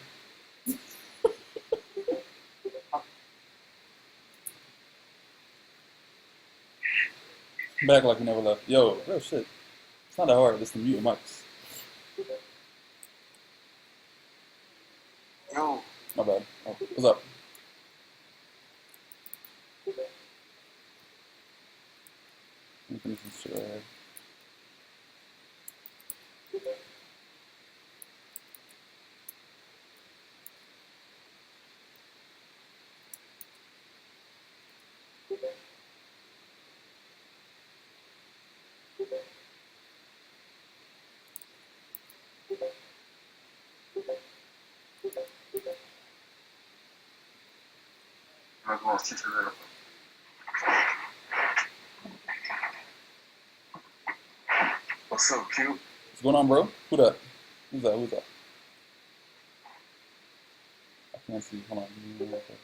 Back like we never left. Yo, real shit. It's not that hard. Just to mute your mics. Yo, My bad. Oh, what's up? Let me finish this shit right here. I'm going to teach you real. What's up, cute? What's going on, bro? Who that? Who's that? Who's that? I can't see. Hold on. Give me one second.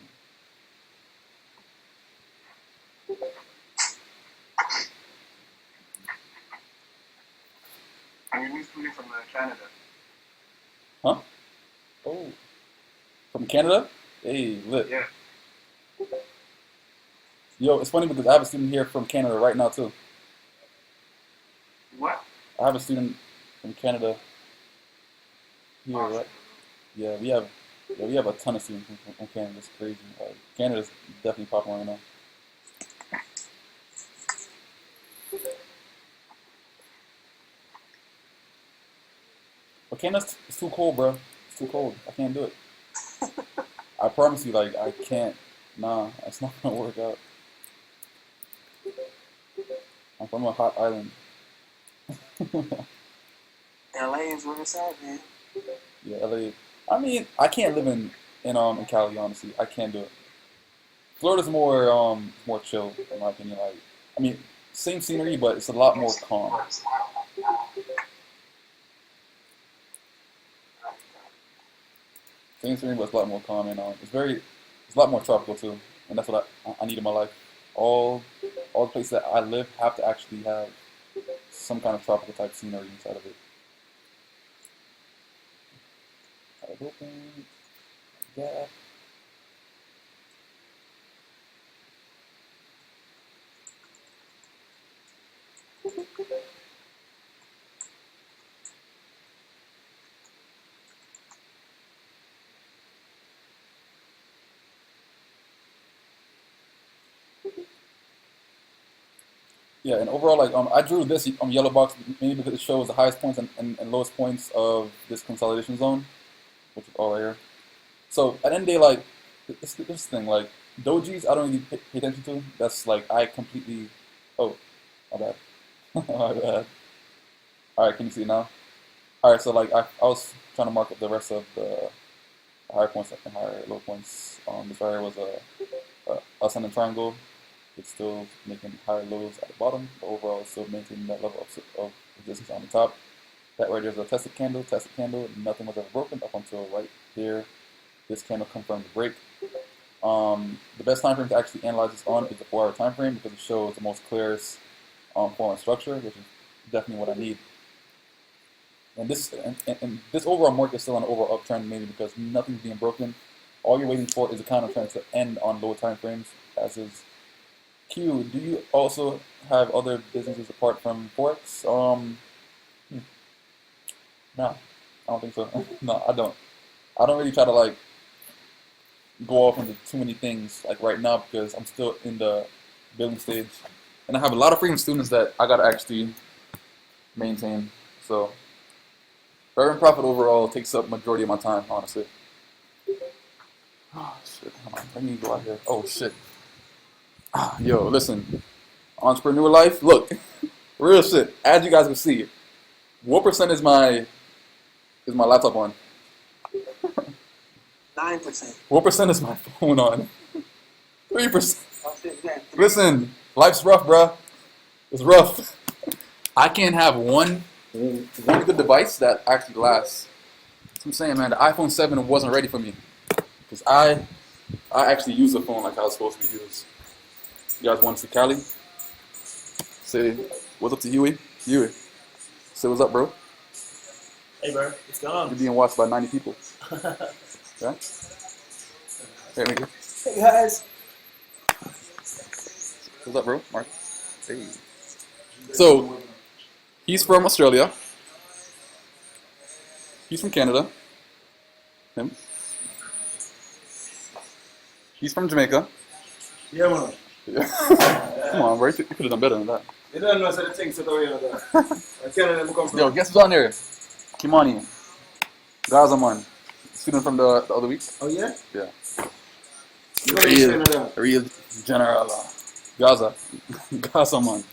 I'm new student from Canada. Huh? Oh. From Canada? Hey, lit. Yeah. Yo, it's funny because I have a student here from Canada right now, too. What? I have a student from Canada here, Awesome. right? Yeah, we have a ton of students from Canada. It's crazy. Like, Canada's definitely popular right now. But Canada's it's too cold, bro. It's too cold. I can't do it. I promise you, like, I can't. Nah, it's not gonna work out. I'm from a hot island. LA is where it's at, man. Yeah, LA. I mean, I can't live in Cali, honestly. I can't do it. Florida's more chill, in my opinion. Like, I mean, same scenery, but it's a lot more calm. Same scenery, but it's a lot more calm, and it's a lot more tropical too, and that's what I need in my life. All the places that I live have to actually have some kind of tropical type scenery inside of it. Kind of open, yeah. Yeah, and overall, like I drew this yellow box mainly because it shows the highest points and lowest points of this consolidation zone, which is all right here. So at the end of the day, like this thing, like dojis, I don't really pay attention to. That's like I completely. Oh, my bad. My bad. All right, can you see it now? All right, so like I was trying to mark up the rest of the higher points and higher low points. This right here was a ascending triangle. It's still making higher lows at the bottom, but overall it's still maintaining that level of resistance on the top. That right there is a tested candle, nothing was ever broken up until right here. This candle confirmed the break. The best time frame to actually analyze this on is the 4-hour time frame because it shows the most clearest form and structure, which is definitely what I need. And this overall market is still on an overall uptrend, mainly because nothing's being broken. All you're waiting for is a counter trend to end on lower time frames, as is. Q, do you also have other businesses apart from Forex? No, I don't think so. No, I don't. I don't really try to like go off into too many things like right now because I'm still in the building stage, and I have a lot of freaking students that I gotta actually maintain. So, earn profit overall takes up majority of my time, honestly. Oh shit! Hold on, let me go out here. Oh shit! Yo, listen, entrepreneur life. Look, real shit. As you guys can see, what percent is my laptop on? 9%. What percent is my phone on? 3%. Oh, shit, yeah. Listen, life's rough, bruh. It's rough. I can't have one good device that actually lasts. That's what I'm saying, man. The iPhone 7 wasn't ready for me because I actually use the phone like I was supposed to be used. You guys want to see Cali? Say what's up to Huey? Huey, say what's up, bro. Hey, bro. What's going You're on? being watched by 90 people. Yeah. Hey, nigga. Hey guys. What's up, bro? Mark. Hey. So he's from Australia. He's from Canada. Him. He's from Jamaica. Yeah, man. Yeah. Come on, bro. You could have done better than that. You don't know the things that are here. I can't come from. Yo, guess who's on there? Kimani. Gaza, man. Student from the other week. Oh yeah? Yeah. Real. Real general. Gaza. Gaza, man.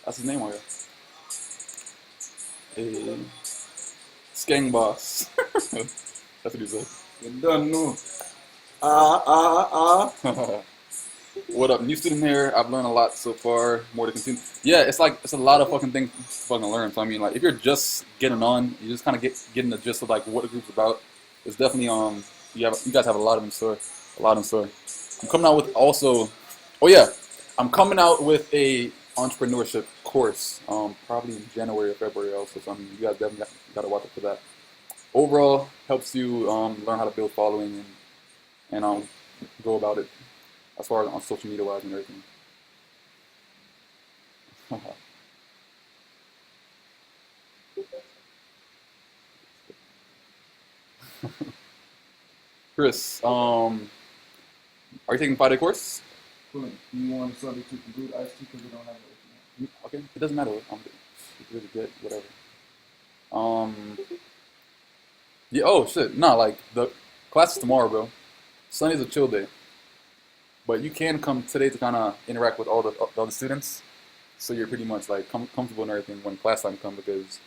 That's his name on here. Hey. Skeng boss. That's what he said. You don't know. What up? New student here. I've learned a lot so far. More to continue. Yeah, it's a lot of fucking things to fucking learn. So I mean, like if you're just getting on, you just kind of getting the gist of like what the group's about. It's definitely you guys have a lot in store. A lot in store. I'm coming out with also. Oh yeah, I'm coming out with a entrepreneurship course. Probably in January or February also. So I mean, you guys definitely got to watch out for that. Overall, helps you learn how to build following and go about it as far as on social media wise and everything. Chris, are you taking 5-day course? Do you want somebody to do the ice tea because we don't have it? Okay, it doesn't matter. It's really good, whatever. Yeah. Oh shit. Nah, like the class is tomorrow, bro. Sunday's a chill day, but you can come today to kind of interact with all the other students, so you're pretty much like comfortable and everything when class time comes because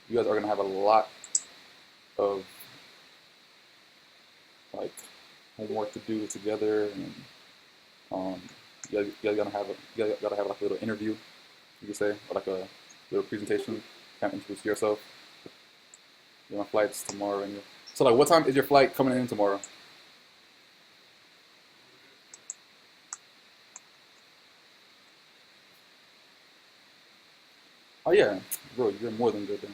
you guys are gonna have a lot of like homework to do together, and you guys gotta have like a little interview, you could say, or like a little presentation, kind of introduce yourself. Your flight's tomorrow, and so like, what time is your flight coming in tomorrow? Oh yeah, bro, you're more than good then.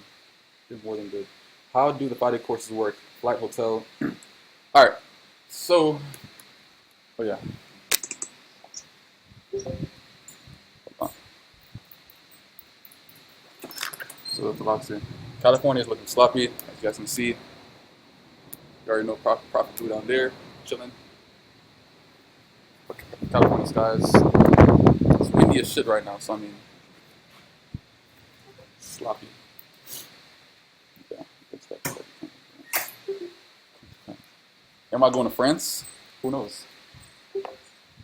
You're more than good. How do the 5-day courses work? Flight, hotel. All right. So, oh yeah. So that's the box here. California is looking sloppy, as you guys can see. You already know profit food down there, chilling. California skies. It's windy as shit right now, so I mean, sloppy. Yeah, good stuff. Am I going to France? Who knows?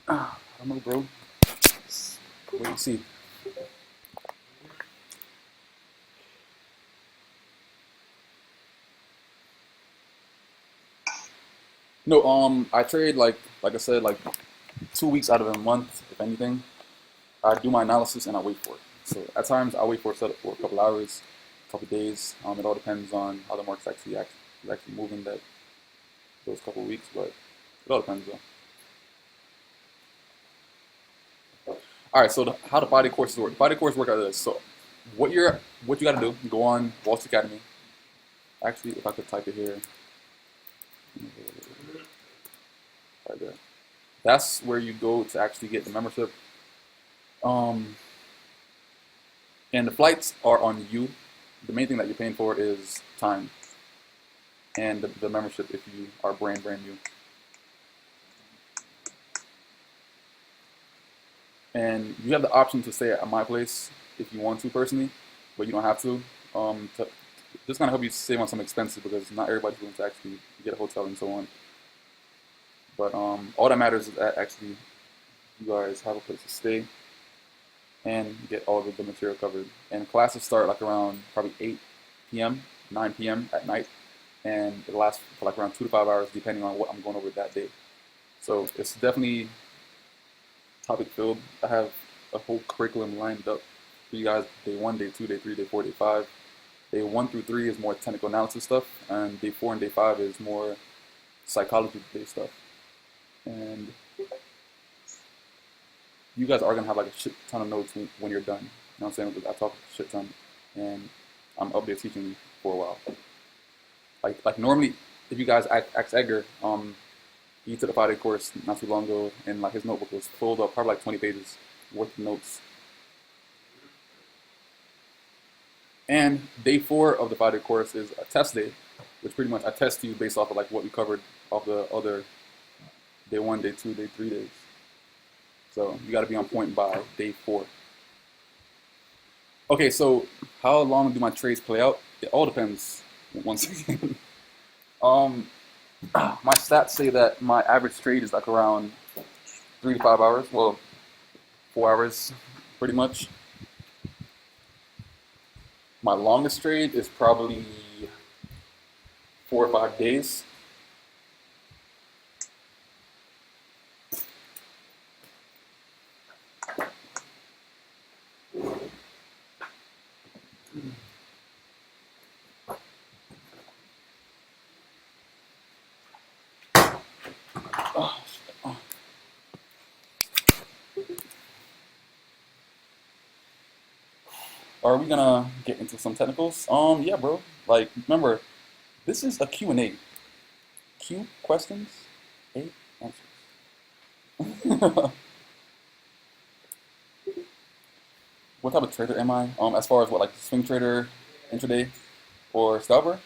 I don't know, bro. Wait and see. No, I trade like I said, like 2 weeks out of a month, if anything. I do my analysis and I wait for it. So at times I wait for a setup for a couple hours, a couple days. It all depends on how the market's actually moving those couple of weeks, but it all depends though. All right, so how the body courses work. Body courses work out of this. So what you got to do, go on Wall Street Academy. Actually, if I could type it here, right there. That's where you go to actually get the membership. And the flights are on you. The main thing that you're paying for is time and the membership if you are brand new. And you have the option to stay at my place if you want to personally, but you don't have to. Just kind of help you save on some expenses because not everybody's willing to actually get a hotel and so on. But all that matters is that actually you guys have a place to stay and get all of the material covered. And classes start like around probably 8 p.m., 9 p.m. at night, and it lasts for like around 2 to 5 hours depending on what I'm going over that day. So it's definitely topic filled. I have a whole curriculum lined up for you guys. Day 1, day 2, day 3, day 4, day 5. Day 1 through 3 is more technical analysis stuff, and day 4 and day 5 is more psychology-based stuff. And you guys are gonna have like a shit ton of notes when you're done. You know what I'm saying? Because I talk a shit ton, and I'm up there teaching for a while. Like normally, if you guys ask Edgar, he took a 5-day course not too long ago, and like his notebook was filled up, probably like 20 pages worth of notes. And day 4 of the 5-day course is a test day, which pretty much I test you based off of like what we covered off the other day 1, day 2, day 3 days. So you got to be on point by day 4. Okay, so how long do my trades play out? It all depends. Once again, my stats say that my average trade is like around 3 to 5 hours. Well, 4 hours, pretty much. My longest trade is probably 4 or 5 days. Are we gonna get into some technicals? Yeah, bro. Like, remember, this is a Q&A. Q, questions, A, answers. What type of trader am I? As far as what, like swing trader, intraday, or scalper?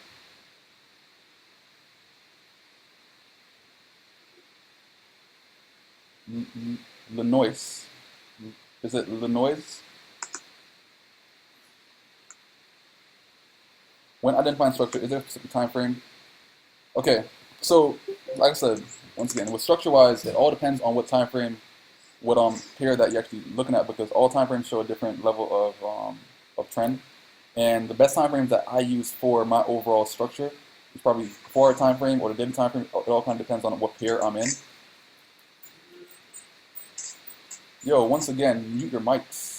Lenoise. Is it Lenoise? When identifying structure, is there a specific time frame? Okay, so like I said, once again, with structure-wise, it all depends on what time frame, what pair that you're actually looking at, because all time frames show a different level of trend. And the best time frames that I use for my overall structure is probably 4-hour time frame or the daily time frame. It all kind of depends on what pair I'm in. Yo, once again, mute your mics.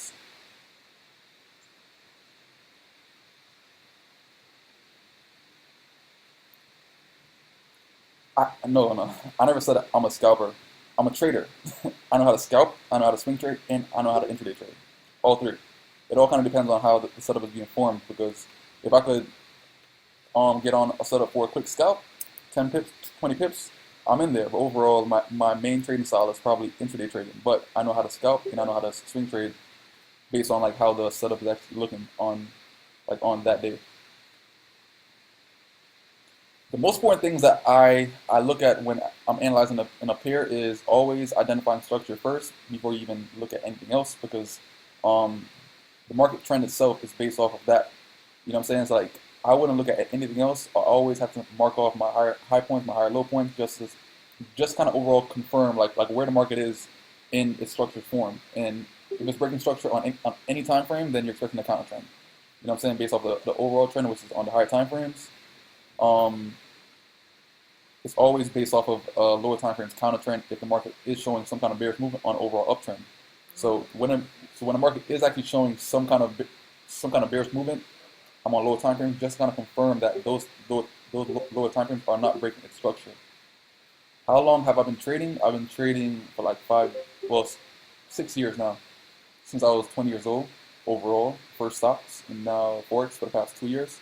No. I never said I'm a scalper. I'm a trader. I know how to scalp, I know how to swing trade, and I know how to intraday trade. All 3. It all kind of depends on how the setup is being formed, because if I could get on a setup for a quick scalp, 10 pips, 20 pips, I'm in there. But overall, my main trading style is probably intraday trading. But I know how to scalp and I know how to swing trade based on like how the setup is actually looking on that day. The most important things that I look at when I'm analyzing in a pair is always identifying structure first before you even look at anything else, because the market trend itself is based off of that You know what I'm saying? It's like I wouldn't look at anything else. I always have to mark off my high points, my higher low points, just kind of overall confirm like where the market is in its structured form. And if it's breaking structure on any time frame, then you're expecting a counter trend. You know what I'm saying? Based off the overall trend, which is on the higher time frames. Um, it's always based off of lower time frames counter trend if the market is showing some kind of bearish movement on overall uptrend. So when the market is actually showing some kind of bearish movement, I'm on lower time frames, just kind of confirm that those lower time frames are not breaking its structure. How long have I been trading? I've been trading for like 6 years now, since I was 20 years old overall, first stocks, and now Forex for the past 2 years.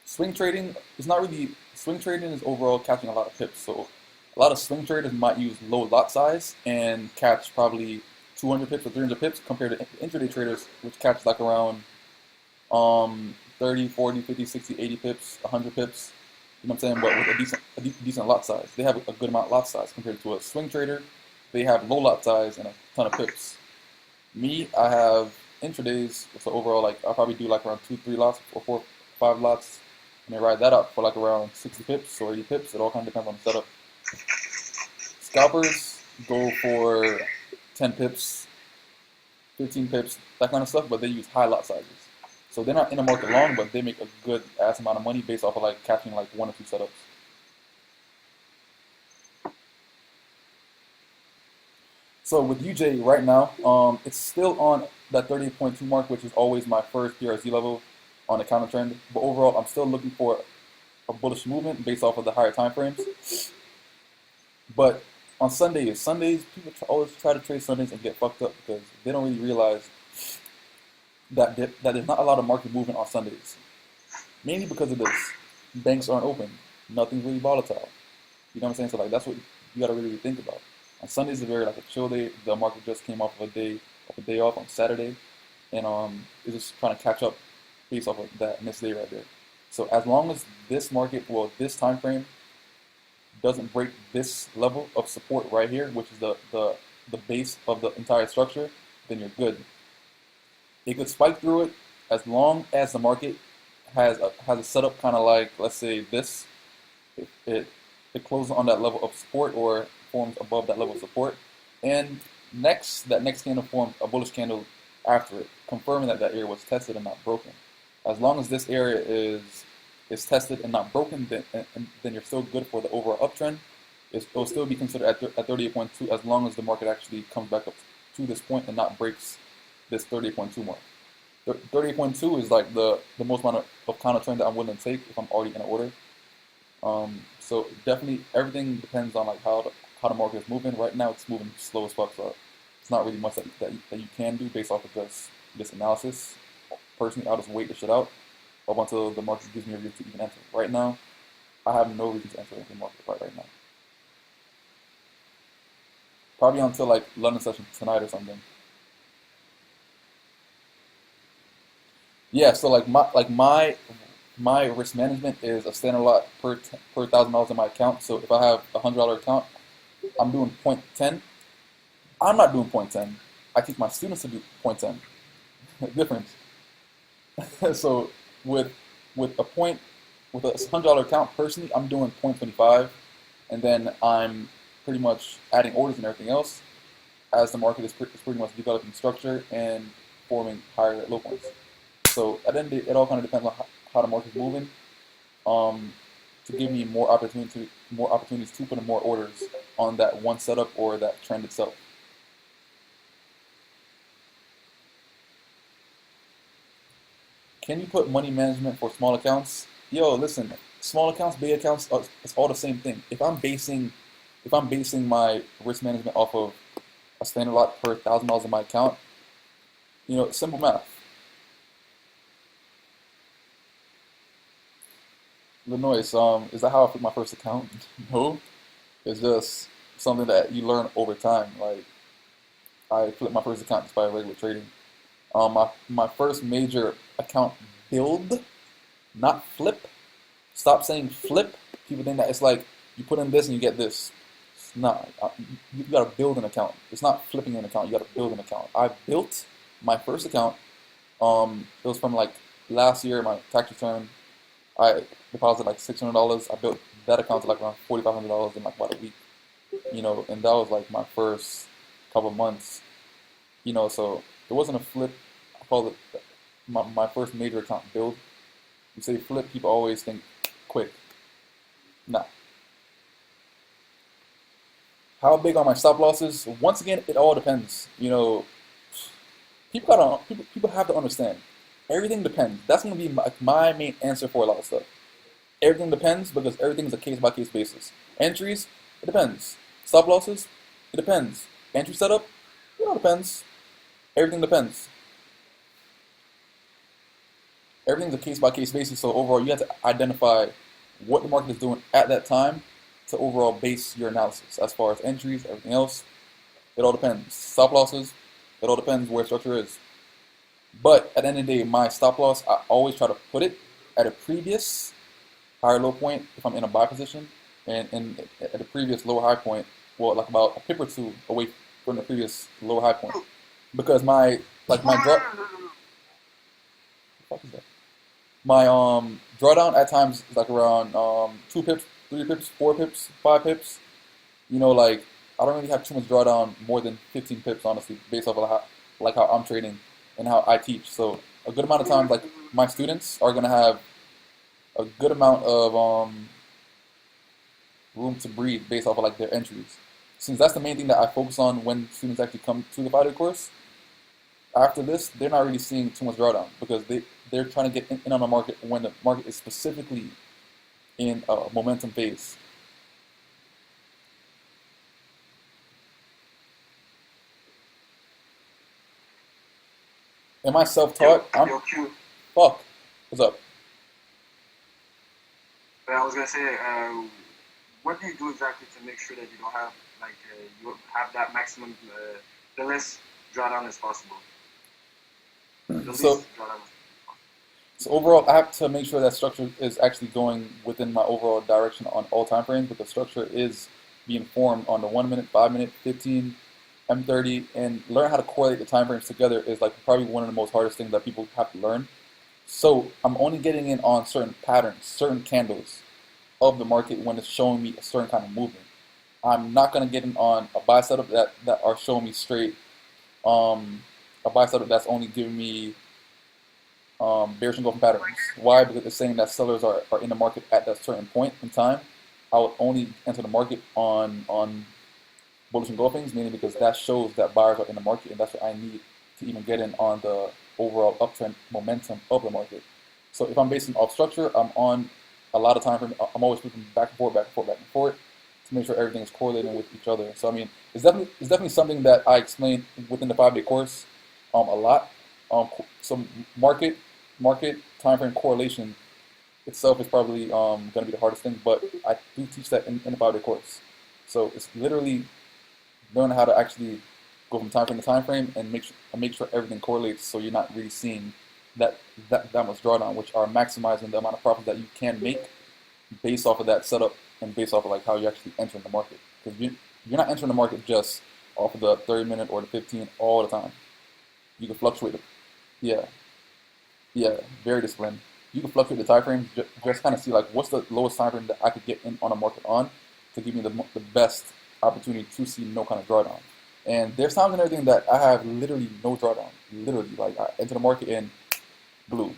Swing trading is not really, swing trading is overall catching a lot of pips. So a lot of swing traders might use low lot size and catch probably 200 pips or 300 pips compared to intraday traders, which catch like around 30, 40, 50, 60, 80 pips, 100 pips. You know what I'm saying? But with decent lot size. They have a good amount of lot size compared to a swing trader. They have low lot size and a ton of pips. Me, I have intradays, so overall, like I'll probably do like around 2, 3 lots or 4, 5 lots, and then ride that up for like around 60 pips or 80 pips. It all kind of depends on the setup. Scalpers go for 10 pips, 15 pips, that kind of stuff, but they use high lot sizes. So they're not in the market long, but they make a good ass amount of money based off of like catching like 1 or 2 setups. So with UJ right now, it's still on that 38.2 mark, which is always my first PRZ level on the counter trend. But overall, I'm still looking for a bullish movement based off of the higher time frames. But on Sundays, people always try to trade Sundays and get fucked up because they don't really realize that there's not a lot of market movement on Sundays. Mainly because of this. Banks aren't open. Nothing's really volatile. You know what I'm saying? So like that's what you gotta really think about. On Sundays is very like a chill day. The market just came off of a day off on Saturday, and it's just trying to catch up based off of that and this day right there. So as long as this market, well, this time frame doesn't break this level of support right here, which is the base of the entire structure, then you're good. It could spike through it as long as the market has a setup kind of like, let's say this, it closes on that level of support or forms above that level of support, and that next candle forms a bullish candle after it, confirming that area was tested and not broken. As long as this area is tested and not broken, then you're still good for the overall uptrend. It'll still be considered at 38.2 as long as the market actually comes back up to this point and not breaks this 38.2 mark. 38.2 is like the most amount of counter trend that I'm willing to take if I'm already in an order. So definitely everything depends on like how the market is moving. Right now it's moving slow as fuck, so it's not really much that you can do based off of this analysis. Personally, I'll just wait the shit out up until the market gives me a reason to even enter. Right now, I have no reason to enter into the market right now. Probably until like London session tonight or something. Yeah, so like my risk management is a standard lot per $1,000 in my account. So if I have a $100 account, I'm doing 0.10. I'm not doing 0.10. I teach my students to do 0.10. Difference. So with a $100 account personally, I'm doing 0.25, and then I'm pretty much adding orders and everything else as the market is pretty much developing structure and forming higher low points. So at the end of the day, it all kind of depends on how the market's moving, to give me more opportunities to put in more orders on that one setup or that trend itself. Can you put money management for small accounts? Yo, listen, small accounts, big accounts, it's all the same thing. If I'm basing my risk management off of a standard lot per $1,000 in my account, simple math. Illinois, is that how I put my first account? No, it's just something that you learn over time. Like I flipped my first account just by regular trading. My first major account build, not flip. Stop saying flip. People think that it's like you put in this and you get this. It's not. You gotta build an account. It's not flipping an account. You gotta build an account. I built my first account It was from like last year, my tax return. I deposited like $600. I built that account to like around $4,500 in like about a week. And that was like my first couple months. So it wasn't a flip. I call it my first major account build. You say flip, people always think quick. Nah. How big are my stop losses? Once again, it all depends. People have to understand. Everything depends. That's gonna be my main answer for a lot of stuff. Everything depends because everything is a case by case basis. Entries, it depends. Stop losses, it depends. Entry setup, it all depends. Everything depends. Everything's a case by case basis. So overall, you have to identify what the market is doing at that time to overall base your analysis. As far as entries, everything else, it all depends. Stop losses, it all depends where structure is. But at the end of the day, my stop loss, I always try to put it at a previous higher low point if I'm in a buy position, and at the previous lower high point, well, like about a pip or two away from the previous lower high point, because my draw, what the fuck is that? My drawdown at times is like around 2 pips, 3 pips, 4 pips, 5 pips. Like I don't really have too much drawdown more than 15 pips, honestly, based off of how I'm trading and how I teach. So a good amount of times, like my students are gonna have a good amount of room to breathe based off of like their entries. Since that's the main thing that I focus on when students actually come to the 5-day course. After this, they're not really seeing too much drawdown because they're trying to get in on the market when the market is specifically in a momentum phase. Am I self-taught? Yo, Q. Fuck. What's up? But I was gonna say, what do you do exactly to make sure that you don't have you have that maximum, the less drawdown as possible? The least So, drawdown. so overall, I have to make sure that structure is actually going within my overall direction on all time frames, but the structure is being formed on the 1 minute, 5 minute, 15, M30, and learn how to correlate the time frames together is like probably one of the most hardest things that people have to learn. So I'm only getting in on certain patterns, certain candles of the market when it's showing me a certain kind of movement. I'm not gonna get in on a buy setup that are showing me straight, a buy setup that's only giving me bearish engulfing patterns. Why? Because it's saying that sellers are in the market at that certain point in time. I would only enter the market on bullish engulfings, meaning because that shows that buyers are in the market, and that's what I need to even get in on the overall uptrend momentum of the market. So if I'm basing off structure, I'm on a lot of time frame. I'm always flipping back and forth, back and forth, back and forth to make sure everything is correlating with each other. So I mean, it's definitely something that I explain within the 5-day course a lot. So market time frame correlation itself is probably going to be the hardest thing, but I do teach that in the 5-day course. So it's literally learn how to actually go from time frame to time frame and make sure everything correlates, so you're not really seeing that much drawdown, which are maximizing the amount of profit that you can make based off of that setup and based off of like how you're actually entering the market. Because you're not entering the market just off of the 30-minute or the 15 all the time. You can fluctuate it. Yeah, very disciplined. You can fluctuate the time frame, just kind of see like what's the lowest time frame that I could get in on a market on to give me the best opportunity to see no kind of drawdown. And there's times and everything that I have literally no drawdown. Literally, like I enter the market in blue.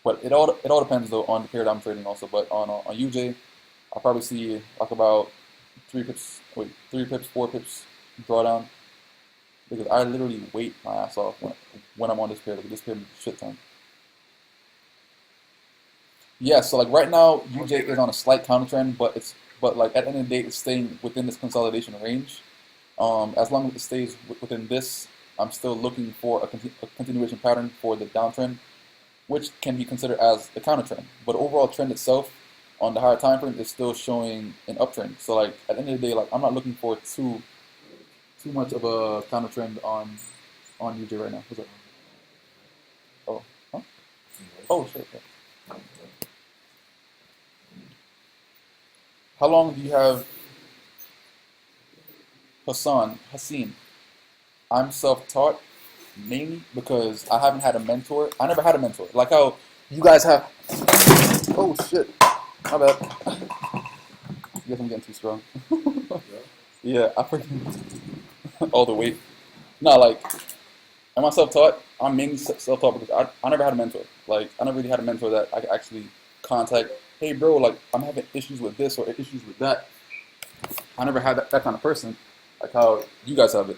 But it all depends though on the period I'm trading also. But on UJ, I probably see like about 3 pips, 4 pips drawdown because I literally wait my ass off when I'm on this period. Like this period is shit ton. Yeah, so like right now UJ is on a slight counter trend, but like at the end of the day it's staying within this consolidation range. As long as it stays within this, I'm still looking for a continuation pattern for the downtrend, which can be considered as the counter trend. But overall trend itself on the higher time frame is still showing an uptrend. So like at the end of the day, like I'm not looking for too much of a counter trend on UJ right now. What's up? Oh, huh? Oh shit. Yeah. How long do you have, Hassan? I'm self-taught. mainly because I haven't had a mentor. I never had a mentor. Like how you guys have. Oh shit! My bad. I guess I'm getting too strong. Yeah, I freaking all the weight. No, like, am I self-taught? I'm mainly self-taught because I never had a mentor. Like, I never really had a mentor that I could actually contact. Hey, bro, like, I'm having issues with this or issues with that. I never had that kind of person, like how you guys have it.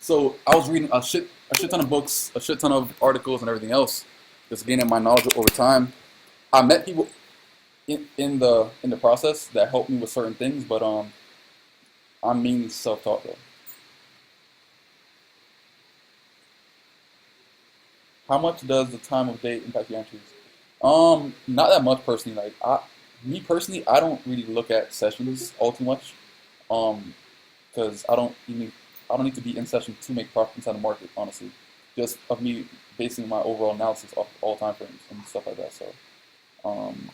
So I was reading a shit ton of books, a shit ton of articles, and everything else, just gaining my knowledge over time. I met people in the process that helped me with certain things, but I'm mainly self-taught though. How much does the time of day impact your entries? Not that much personally. Me personally, I don't really look at sessions all too much. Because I don't need to be in session to make profit inside the market. Honestly, just of me basing my overall analysis off all time frames and stuff like that. So, um,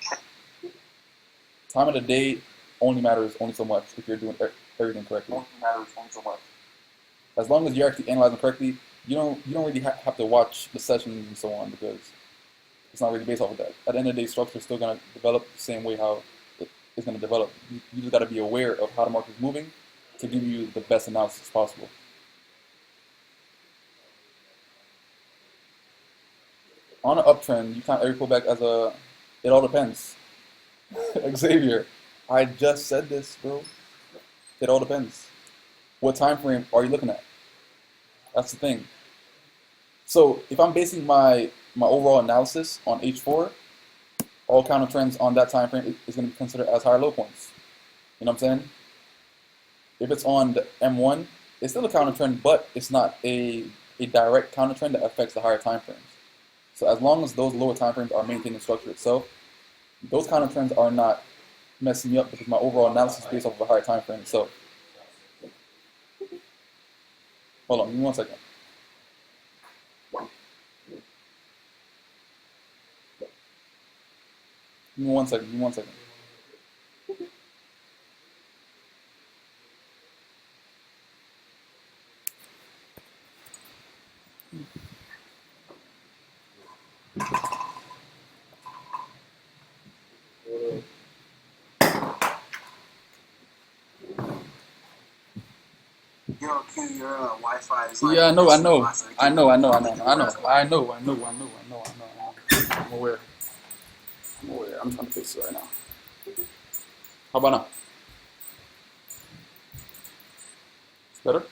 time of the day only matters only so much if you're doing everything correctly. Only matters only so much. As long as you're actually analyzing correctly, you don't really have to watch the sessions and so on because it's not really based off of that. At the end of the day, structure is still gonna develop the same way how it's gonna develop. You just gotta be aware of how the market is moving to give you the best analysis possible. On an uptrend, you count every pullback as a. It all depends. Xavier, I just said this, bro. It all depends. What time frame are you looking at? That's the thing. So if I'm basing my overall analysis on H4, all counter trends on that time frame is going to be considered as higher low points. You know what I'm saying? If it's on the M1, it's still a counter trend, but it's not a direct counter trend that affects the higher time frames. So as long as those lower time frames are maintaining the structure itself, those counter trends are not messing me up because my overall analysis is based off of a higher time frame. So hold on, give me 1 second. Give me 1 second. Give me 1 second. Yo, Q, your Wi-Fi is like. Yeah, I know, I so know, fast, I know, I know, I know, can't I know, even I know, I know, I know, I know, I know. I'm aware. I'm aware. I'm trying to fix it right now. How about now? It's better?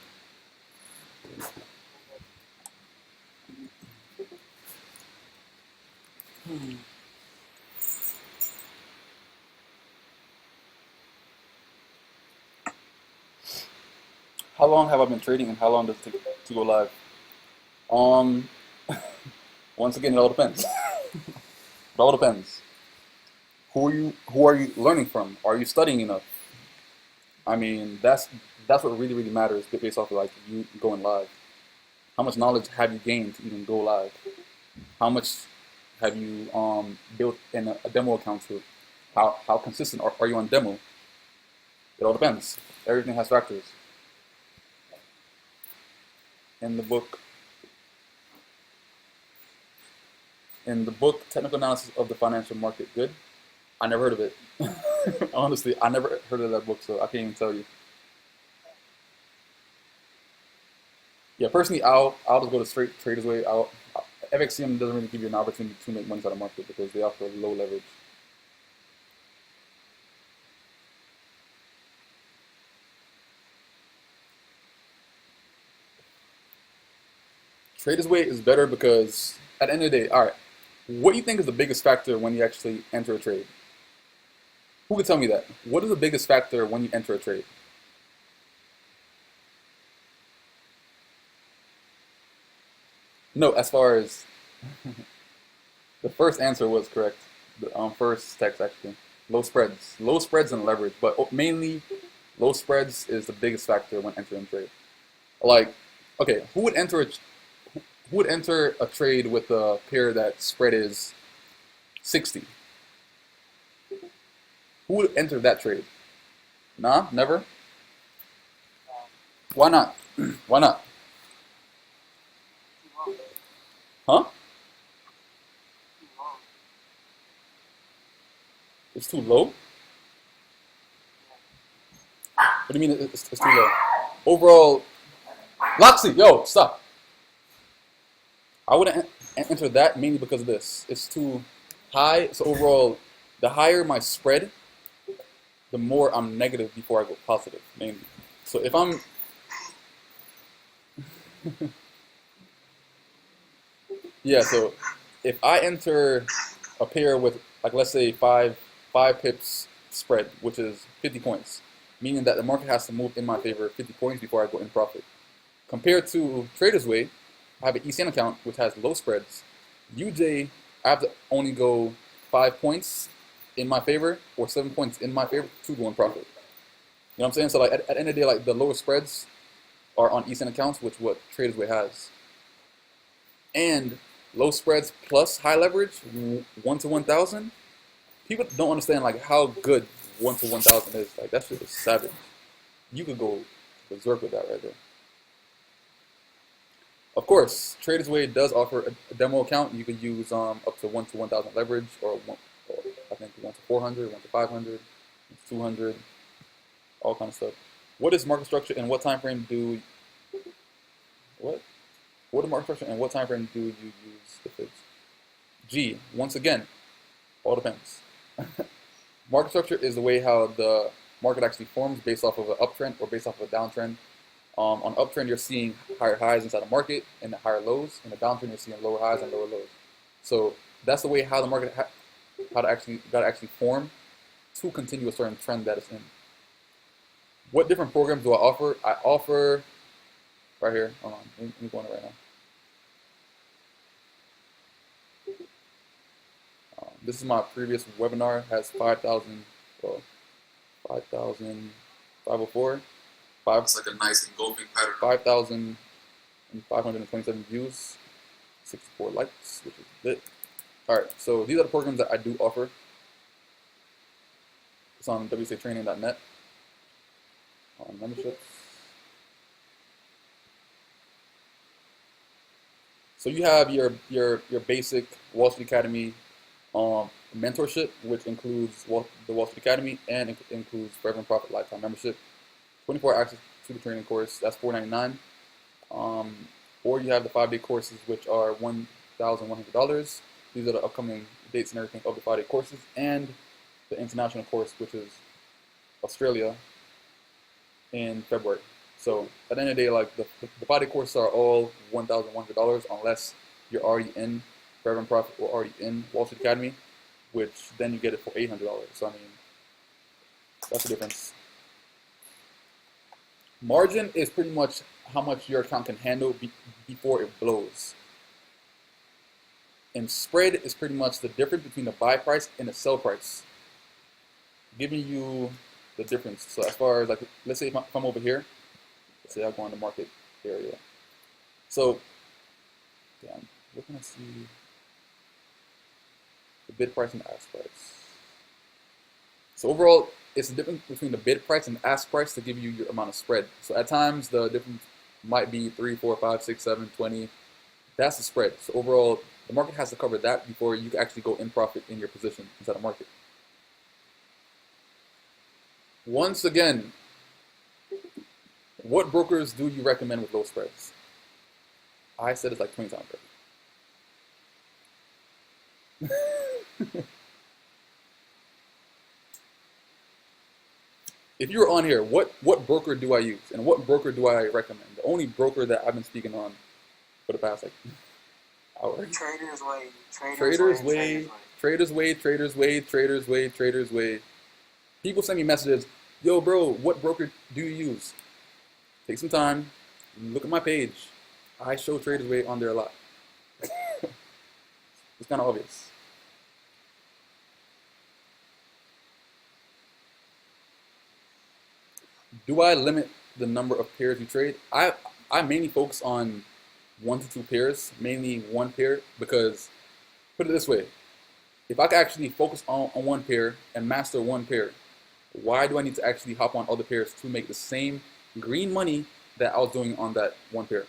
How long have I been trading and how long does it take to go live? Um, Once again, it all depends. It all depends. Who are you learning from? Are you studying enough? I mean, that's what really really matters based off of like you going live. How much knowledge have you gained to even go live? How much have you built in a demo account to? How consistent are you on demo? It all depends. Everything has factors. In the book, Technical Analysis of the Financial Market, good. I never heard of it. Honestly, I never heard of that book, so I can't even tell you. Yeah, personally, I'll just go to straight Trader's Way. FXCM doesn't really give you an opportunity to make money out of the market because they offer low leverage. Trader's Way is better because at the end of the day, all right, what do you think is the biggest factor when you actually enter a trade? Who could tell me that? What is the biggest factor when you enter a trade? No, as far as the first answer was correct. The first text actually, low spreads and leverage, but mainly low spreads is the biggest factor when entering trade. Like, okay, who would enter a trade with a pair that spread is 60? Who would enter that trade? Nah, never. Why not? Why not? Huh? Wow. It's too low? What do you mean it's too low? Overall, Loxy, yo, stop. I wouldn't enter that mainly because of this. It's too high. So overall, the higher my spread, the more I'm negative before I go positive, mainly. So if I'm yeah, so if I enter a pair with like let's say five pips spread, which is 50 points, meaning that the market has to move in my favor 50 points before I go in profit. Compared to Trader's Way, I have an ECN account which has low spreads. UJ, I have to only go 5 points in my favor or 7 points in my favor to go in profit. You know what I'm saying? So like at the end of the day, like the lower spreads are on ECN accounts, which what Trader's Way has. And low spreads plus high leverage, 1 to 1,000. People don't understand like how good 1 to 1,000 is. Like that shit is savage. You could go berserk with that right there. Of course, Trader's Way does offer a demo account. You could use up to 1 to 1,000 leverage, or I think 1 to 400, 1 to 500, 200, all kind of stuff. What is market structure and what time frame do what? What is market structure and what time frame do you use the fibs? G. Once again, all depends. Market structure is the way how the market actually forms based off of an uptrend or based off of a downtrend. On uptrend, you're seeing higher highs inside the market and higher lows. In the downtrend, you're seeing lower highs and lower lows. So that's the way how the market how to actually form to continue a certain trend that it's in. What different programs do I offer? I offer right here. Hold on, let me go on it right now. This is my previous webinar. It has 5,000, well, 5,504. It's like a nice engulfing pattern. 5,527 views, 64 likes, which is lit. All right, so these are the programs that I do offer. It's on wcatraining.net. On memberships. So you have your basic Wall Street Academy mentorship, which includes the Wall Street Academy and it includes Forever and Profit lifetime membership. 24 access to the training course, that's $499. Or you have the 5-day courses, which are $1,100. These are the upcoming dates and everything of the 5-day courses, and the international course, which is Australia in February. So at the end of the day, like the 5-day courses are all $1,100 unless you're already in Forever and Profit or already in Wall Street Academy, which then you get it for $800. So I mean, that's the difference. Margin is pretty much how much your account can handle before it blows. And spread is pretty much the difference between the buy price and the sell price. Giving you the difference. So as far as like, let's say if I'm over here, let's say I go on the market area. So, yeah, I'm looking to see the bid price and the ask price. So overall, it's the difference between the bid price and the ask price to give you your amount of spread. So at times the difference might be 3, 4, 5, 6, 7, 20. That's the spread. So overall, the market has to cover that before you can actually go in profit in your position inside the market. Once again, what brokers do you recommend with low spreads? I said it's like 20 times better. If you're on here, what broker do I use and what broker do I recommend? The only broker that I've been speaking on for the past like hour. Trader's Way. Trader's Way. People send me messages, yo bro, what broker do you use? Take some time, look at my page. I show Trader's Way on there a lot. It's kind of obvious. Do I limit the number of pairs you trade? I mainly focus on 1 to 2 pairs, mainly one pair, because put it this way, if I can actually focus on one pair and master one pair, why do I need to actually hop on other pairs to make the same green money that I was doing on that one pair?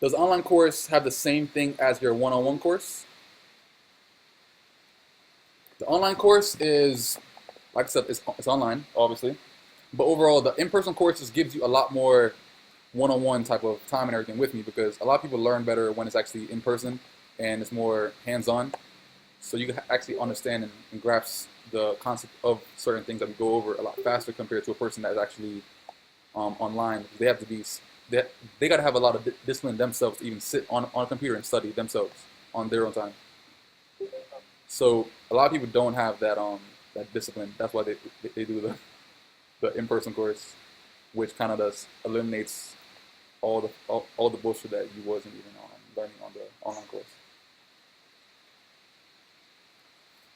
Does online course have the same thing as your one-on-one course? The online course is, like I said, it's online, obviously. But overall, the in-person courses gives you a lot more one-on-one type of time and everything with me because a lot of people learn better when it's actually in person and it's more hands-on. So you can actually understand and grasp the concept of certain things that we go over a lot faster compared to a person that is actually online. They have to be they got to have a lot of discipline themselves to even sit on a computer and study themselves on their own time. So a lot of people don't have that discipline. That's why they do the in-person course, which kind of does eliminates all the bullshit that you wasn't even learning on the online course.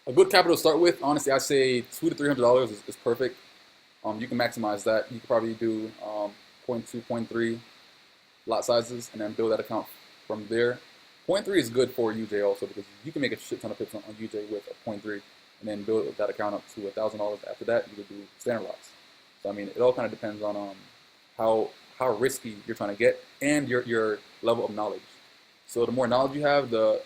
A good capital to start with, honestly, I say $200 to $300 is perfect. You can maximize that. You could probably do 0.2, 0.3 lot sizes, and then build that account from there. 0.3 is good for UJ also because you can make a shit ton of pips on UJ with a 0.3, and then build that account up to $1,000. After that, you could do standard lots. So I mean, it all kind of depends on how risky you're trying to get and your level of knowledge. So the more knowledge you have, the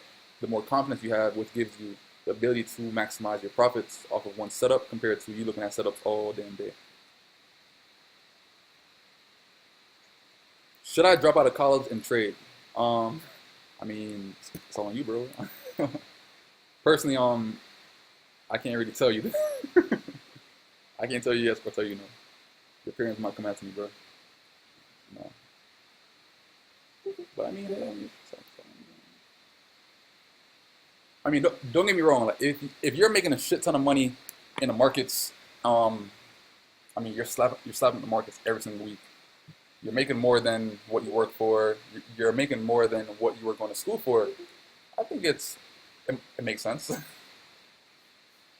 more confidence you have, which gives you the ability to maximize your profits off of one setup compared to you looking at setups all damn day. Should I drop out of college and trade? I mean, it's all on you, bro. Personally, I can't really tell you that. I can't tell you yes or tell you no. Your parents might come after me, bro. No. But I mean, don't get me wrong. Like, if you're making a shit ton of money in the markets, I mean, you're slapping the markets every single week. You're making more than what you work for. You're making more than what you were going to school for. I think it makes sense.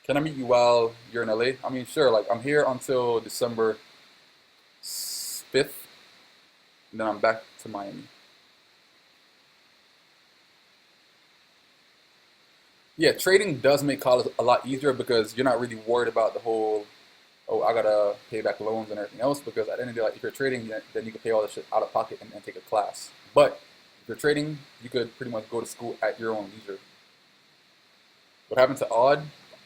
Can I meet you while you're in LA? I mean, sure. Like, I'm here until December 5th, and then I'm back to Miami. Yeah, trading does make college a lot easier because you're not really worried about the whole, oh, I gotta pay back loans and everything else. Because at the end of the day, like, if you're trading, then you can pay all that shit out of pocket and take a class. But if you're trading, you could pretty much go to school at your own leisure. What happened to Odd?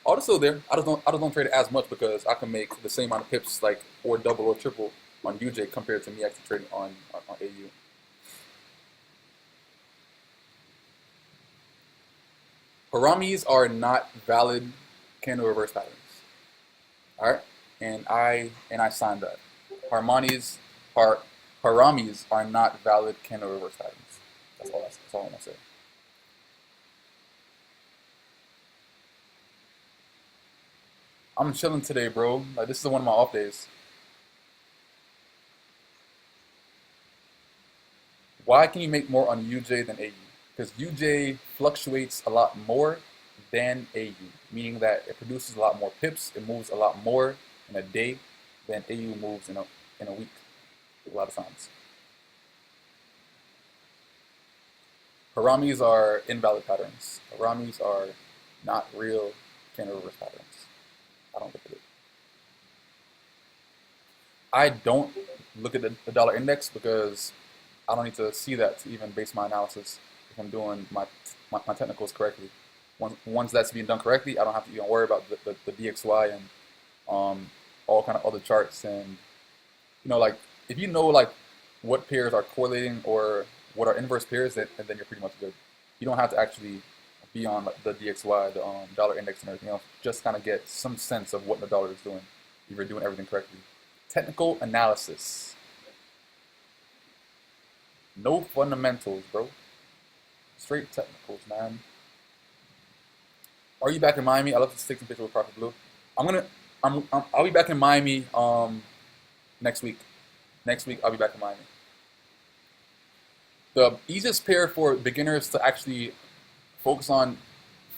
Odd is still there. I just don't trade as much because I can make the same amount of pips, like, or double or triple on UJ compared to me actually trading on AU. Haramis are not valid candle reverse patterns. All right, and I signed that. Haramis are not valid candle reverse patterns. That's all I'm gonna say. I'm chilling today, bro. Like, this is one of my off days. Why can you make more on UJ than AU? Because UJ fluctuates a lot more than AU, meaning that it produces a lot more pips, it moves a lot more in a day than AU moves in a week, a lot of times. Haramis are invalid patterns. Haramis are not real candle reverse patterns. I don't look at it. I don't look at the dollar index because I don't need to see that to even base my analysis if I'm doing my technicals correctly. Once that's being done correctly, I don't have to even worry about the DXY and all kind of other charts. And like, if you know like what pairs are correlating or what are inverse pairs, then you're pretty much good. You don't have to actually be on like, the DXY, the dollar index, and everything else. Just kind of get some sense of what the dollar is doing if you're doing everything correctly. Technical analysis. No fundamentals, bro. Straight technicals, man. Are you back in Miami? I love to take some pictures with Prophet Blue. I'll be back in Miami next week. Next week I'll be back in Miami. The easiest pair for beginners to actually focus on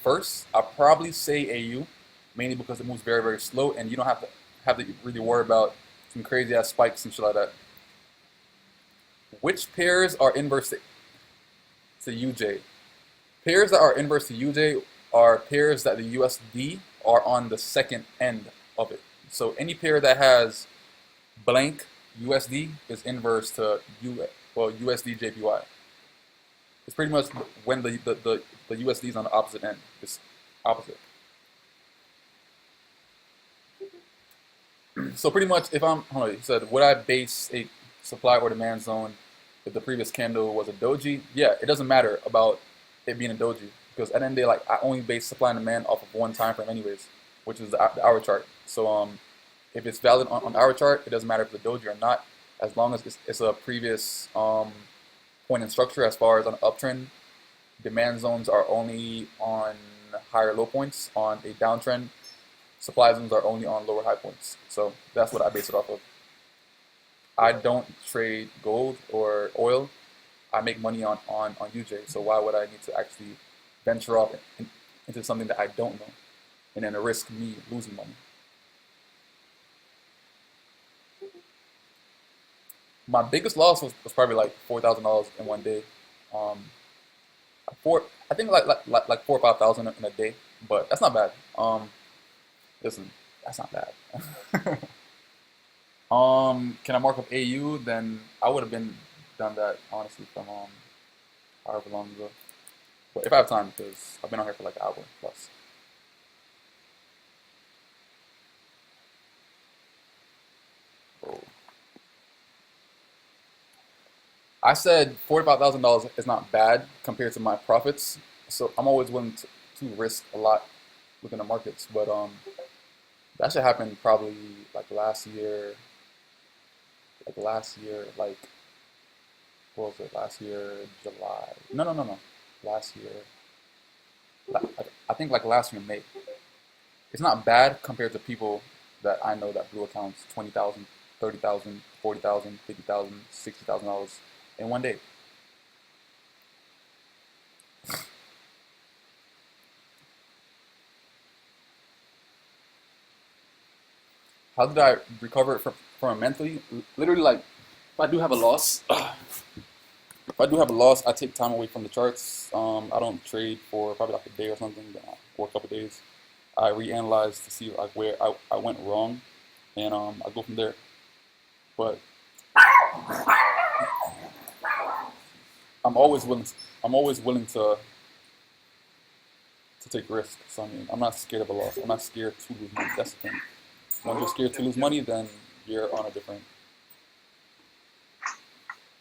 first, I'll probably say AU, mainly because it moves very, very slow and you don't have to really worry about some crazy ass spikes and shit like that. Which pairs are inverse to UJ? Pairs that are inverse to UJ are pairs that the USD are on the second end of it. So any pair that has blank USD is inverse to USD JPY. It's pretty much when the USD is on the opposite end. It's opposite. So pretty much, if I'm, hold on, you said, would I base a supply or demand zone if the previous candle was a doji? Yeah, it doesn't matter about it being a doji because at the end of the day, like I only base supply and demand off of one time frame, anyways, which is the hour chart. So if it's valid on the hour chart, it doesn't matter if it's a doji or not, as long as it's a previous point in structure. As far as on an uptrend, demand zones are only on higher low points. On a downtrend, supply zones are only on lower high points. So that's what I base it off of. I don't trade gold or oil. I make money on UJ. So why would I need to actually venture off into something that I don't know and then risk me losing money? My biggest loss was probably like $4,000 in one day. Um, I think like 4 or 5 thousand in a day, but that's not bad. Listen, that's not bad. Can I mark up AU? Then I would have been done that honestly from however long ago. But if I have time, because I've been on here for like an hour plus. Oh. I said $45,000 is not bad compared to my profits, so I'm always willing to risk a lot within the markets. But that should happen probably like last year. Like what was it? Last year, July. No. Last year, I think like last year May. It's not bad compared to people that I know that blew accounts 20,000, 30,000, 40,000, 50,000, $60,000 in one day. How did I recover from it mentally? Literally, like, if I do have a loss, I take time away from the charts. I don't trade for probably like a day or something, or a couple days. I reanalyze to see like where I went wrong, and I go from there. But I'm always willing. I'm always willing to take risks. So I mean, I'm not scared of a loss. I'm not scared to lose money. That's the thing. When you're scared to lose money, then you're on a different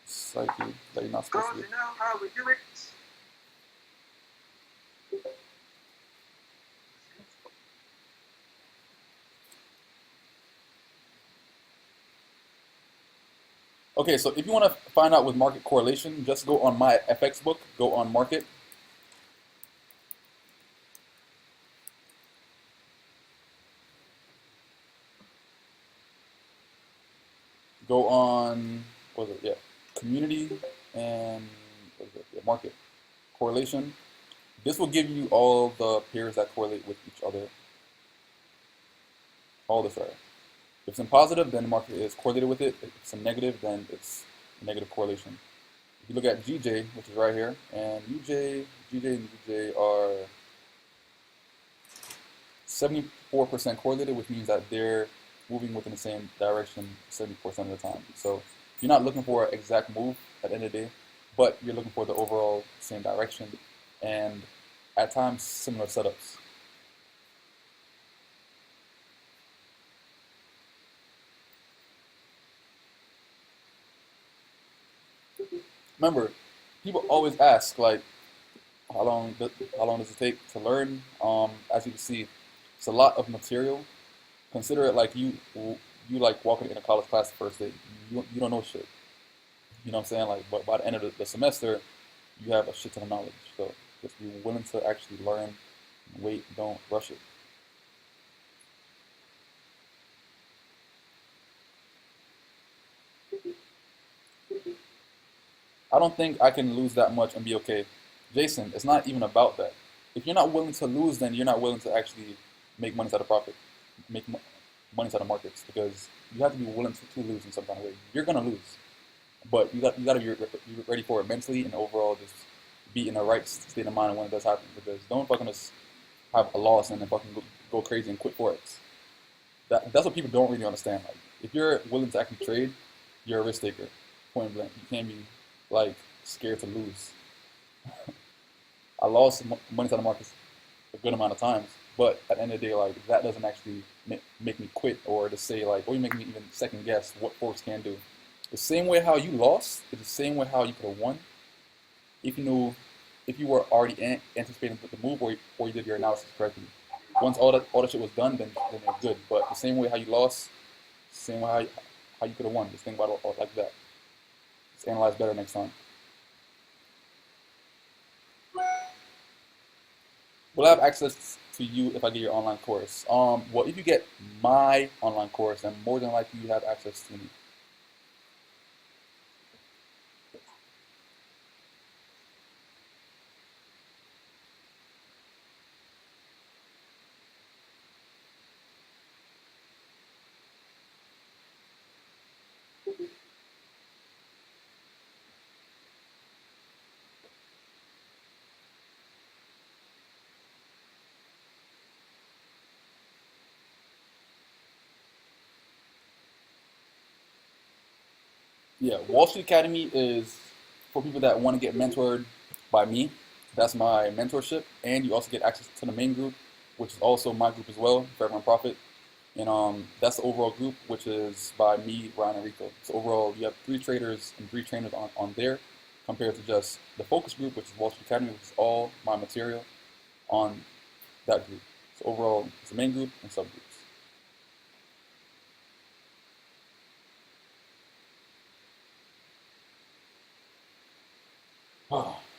psyche that you're not supposed to be. You know how we do it. Okay, so if you want to find out with market correlation, just go on my FX book, go on market. Go on, what was it? Yeah, community and what is it? Yeah, market correlation. This will give you all the pairs that correlate with each other. All this are. If it's in positive, then the market is correlated with it. If it's in negative, then it's a negative correlation. If you look at GJ, which is right here, and GJ and UJ are 74% correlated, which means that they're moving within the same direction 70% of the time. So you're not looking for an exact move at the end of the day, but you're looking for the overall same direction and at times similar setups. Remember, people always ask like, how long does it take to learn? As you can see, it's a lot of material. Consider it like you like walking in a college class the first day. You don't know shit. You know what I'm saying? Like, but by the end of the semester, you have a shit ton of knowledge. So just be willing to actually learn. Wait, don't rush it. I don't think I can lose that much and be okay. Jason, it's not even about that. If you're not willing to lose, then you're not willing to actually make money out of profit, make money out of markets, because you have to be willing to lose in some kind of way. You're gonna lose, but you got to be ready for it mentally and overall just be in the right state of mind when it does happen. Because don't fucking just have a loss and then fucking go crazy and quit Forex. That's what people don't really understand. Like, if you're willing to actually trade, you're a risk taker. Point blank. You can't be like scared to lose. I lost money to the markets a good amount of times, but at the end of the day, like that doesn't actually make me quit or to say like, or you make me even second guess what Forex can do. The same way how you lost is the same way how you could have won if you knew, if you were already anticipating the move or you did your analysis correctly. Once all that shit was done, then you're good. But the same way how you lost, same way how you could have won. Just think about it like that. Just analyze better next time. Will I have access to you if I get your online course? Well, if you get my online course, then more than likely you have access to me. Yeah, Wall Street Academy is for people that want to get mentored by me. That's my mentorship, and you also get access to the main group, which is also my group as well, for everyone profit. And that's the overall group, which is by me, Ryan, and Rico. So overall, you have 3 traders and 3 trainers on there, compared to just the focus group, which is Wall Street Academy, which is all my material on that group. So overall, it's the main group and subgroups.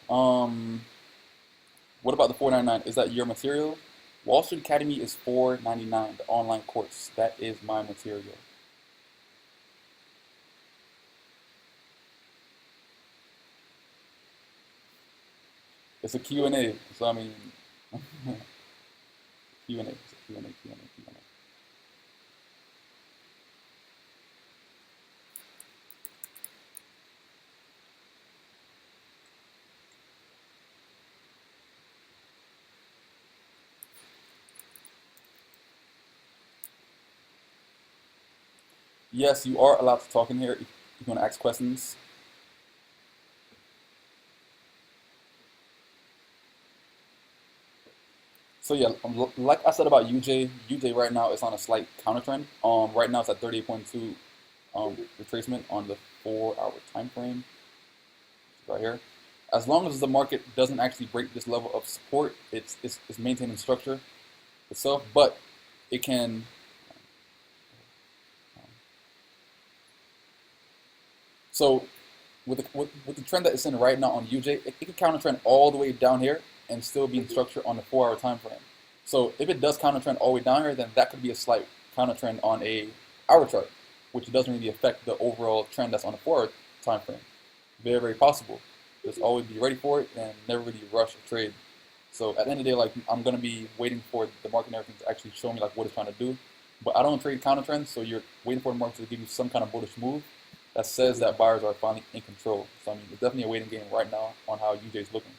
um, what about the 499? Is that your material? Wall Street Academy is 499, the online course. That is my material. It's a Q&A, so I mean, Q&A, it's a Q&A, Q&A, Q&A. Yes, you are allowed to talk in here if you want to ask questions. So yeah, like I said about UJ right now is on a slight counter trend. Right now it's at 38.2 retracement on the 4-hour time frame right here. As long as the market doesn't actually break this level of support, it's maintaining structure itself, but it can. So with the trend that it's in right now on UJ, it can counter trend all the way down here and still be in structure on the 4-hour time frame. So if it does counter trend all the way down here, then that could be a slight counter trend on a hour chart, which doesn't really affect the overall trend that's on the 4-hour time frame. Very, very possible. Just always be ready for it and never really rush a trade. So at the end of the day, like I'm gonna be waiting for the market and everything to actually show me like what it's trying to do. But I don't trade counter trends, so you're waiting for the market to give you some kind of bullish move that says that buyers are finally in control. So I mean, it's definitely a waiting game right now on how UJ is looking.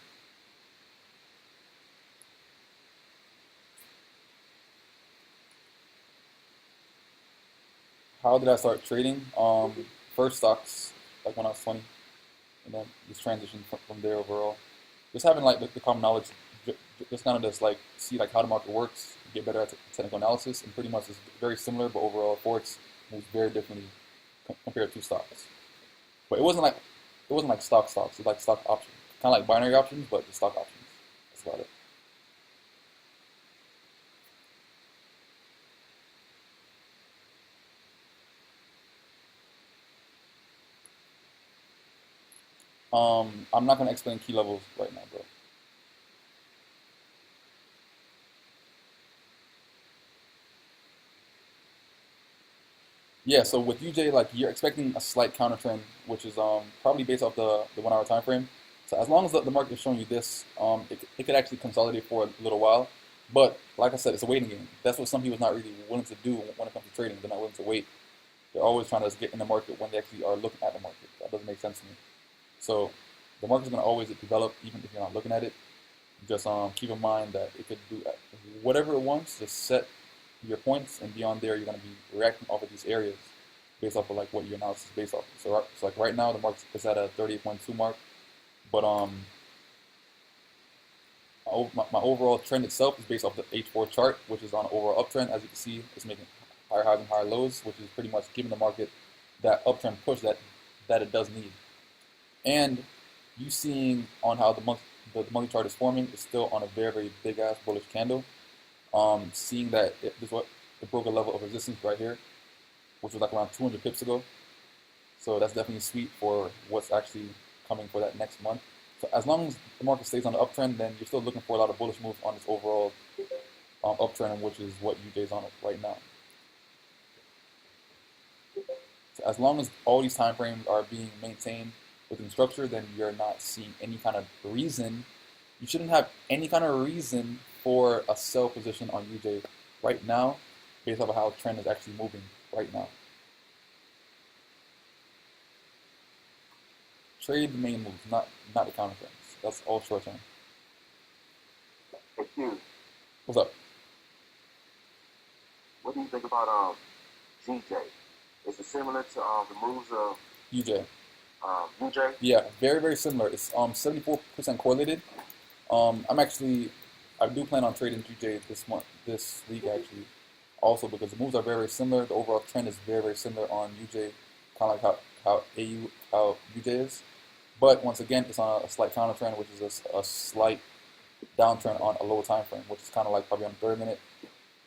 How did I start trading? First stocks, like when I was 20, and then just transition from there overall. Just having like the common knowledge, just kind of just like see like how the market works, get better at technical analysis, and pretty much it's very similar, but overall Forex moves very differently compared to stocks. But it wasn't like stocks. It's like stock options, kind of like binary options, but just stock options. That's about it. I'm not gonna explain key levels right now, bro. Yeah, so with UJ, like you're expecting a slight counter trend, which is probably based off the 1-hour time frame. So as long as the market is showing you this, it could actually consolidate for a little while. But like I said, it's a waiting game. That's what some people are not really willing to do when it comes to trading. They're not willing to wait. They're always trying to just get in the market when they actually are looking at the market. That doesn't make sense to me. So the market's gonna always develop even if you're not looking at it. Just keep in mind that it could do whatever it wants. Just set your points, and beyond there, you're going to be reacting off of these areas based off of like what your analysis is based off of. So like right now, the market is at a 38.2 mark, but My overall trend itself is based off the H4 chart, which is on an overall uptrend. As you can see, it's making higher highs and higher lows, which is pretty much giving the market that uptrend push that it does need. And you seeing on how the monthly chart is forming is still on a very, very big ass bullish candle. Seeing that it broke a level of resistance right here, which was like around 200 pips ago. So that's definitely sweet for what's actually coming for that next month. So as long as the market stays on the uptrend, then you're still looking for a lot of bullish moves on this overall uptrend, which is what UJ is on right now. So as long as all these time frames are being maintained within structure, then you're not seeing any kind of reason. You shouldn't have any kind of reason for a sell position on UJ right now, based off of how the trend is actually moving right now. Trade the main moves, not the counter trends. That's all short term. Hey, Q, What's up? what do you think about GJ? Is it similar to the moves of UJ. UJ? Yeah, very, very similar. It's 74% correlated. I do plan on trading GJ this week actually, also because the moves are very, very similar. The overall trend is very, very similar on UJ, kind of like how UJ is. But once again, it's on a slight counter trend, which is a slight downtrend on a lower time frame, which is kind of like probably on the 30-minute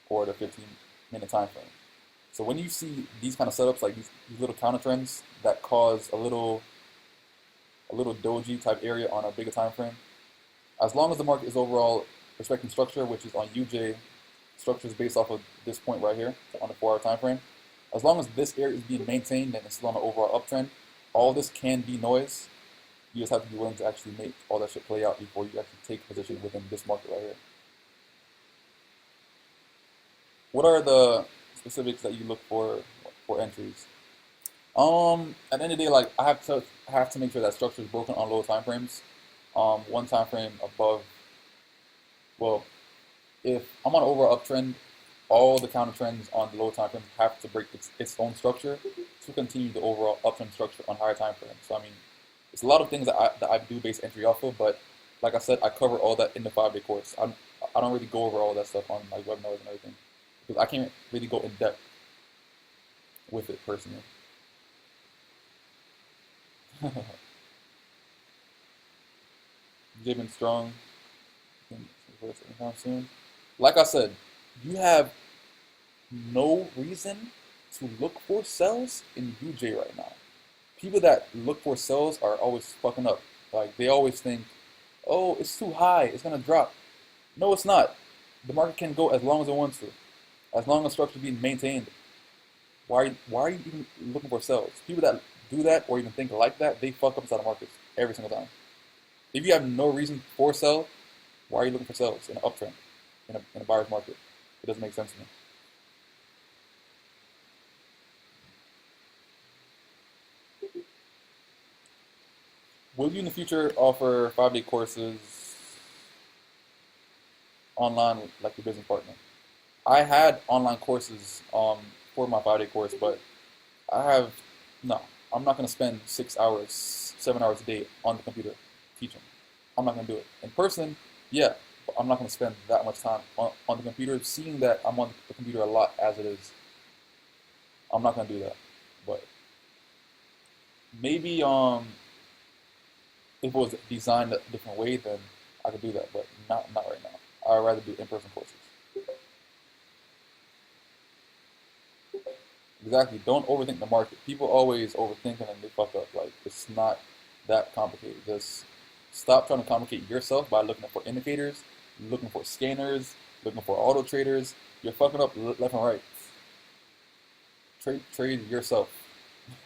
or the 15-minute time frame. So when you see these kind of setups, like these little counter trends that cause a little doji type area on a bigger time frame, as long as the market is overall respecting structure, which is on UJ, structure is based off of this point right here on the 4-hour time frame. As long as this area is being maintained and it's still on the overall uptrend, all this can be noise. You just have to be willing to actually make all that shit play out before you actually take a position within this market right here. What are the specifics that you look for entries? At the end of the day, like I have to make sure that structure is broken on lower time frames. One time frame above. Well, if I'm on an overall uptrend, all the counter trends on the lower time frames have to break its own structure to continue the overall uptrend structure on higher time frames. So I mean, it's a lot of things that I do base entry off of, but like I said, I cover all that in the 5-day course. I don't really go over all that stuff on like webinars and everything because I can't really go in depth with it personally. Jibin Strong, anytime soon. Like I said, you have no reason to look for sells in UJ right now. People that look for sells are always fucking up. Like they always think, oh, it's too high, it's gonna drop. No, it's not. The market can go as long as it wants to, as long as structure is being maintained. Why are you even looking for sells? People that do that or even think like that, they fuck up inside the markets every single time. If you have no reason for sell, why are you looking for sells in an uptrend, in a buyer's market? It doesn't make sense to me. Will you in the future offer 5-day courses online like your business partner? I had online courses for my 5-day course, but no, I'm not going to spend 6 hours, 7 hours a day on the computer teaching. I'm not going to do it. In person, yeah, but I'm not going to spend that much time on the computer, seeing that I'm on the computer a lot as it is. I'm not going to do that. But maybe if it was designed a different way, then I could do that, but not right now. I'd rather do in-person courses. Exactly. Don't overthink the market. People always overthink and then they fuck up. Like, it's not that complicated. Just stop trying to complicate yourself by looking for indicators, looking for scanners, looking for auto traders. You're fucking up left and right. Trade yourself.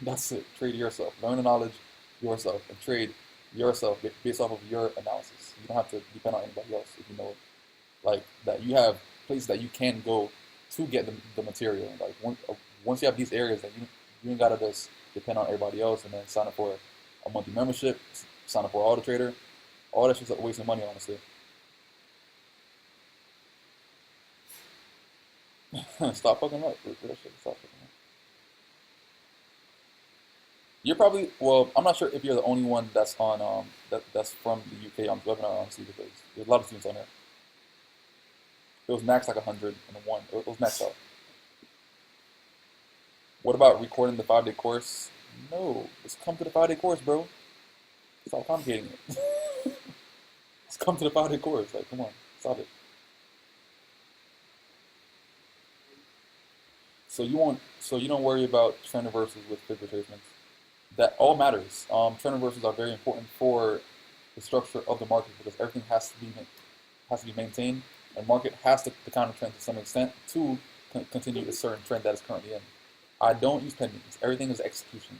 That's it. Trade yourself. Learn the knowledge yourself and trade yourself based off of your analysis. You don't have to depend on anybody else if you know like that. You have places that you can go to get the material. Like once you have these areas, that you ain't gotta just depend on everybody else and then sign up for a monthly membership, sign up for an auto trader. All that's just a waste of money, honestly. Stop fucking up. Stop fucking up. You're probably well. I'm not sure if you're the only one that's on that's from the UK on the webinar, honestly, because there's a lot of students on here. It was max like 101. It was maxed out. What about recording the 5-day course? No, just come to the 5-day course, bro. Stop complicating it. Just come to the 5-day course. Like, come on, stop it. So you don't worry about trend reversals with fib retracements. That all matters. Trend reversals are very important for the structure of the market because everything has to be maintained, and market has to counter trend to some extent to continue a certain trend that is currently in. I don't use pendings. Everything is execution.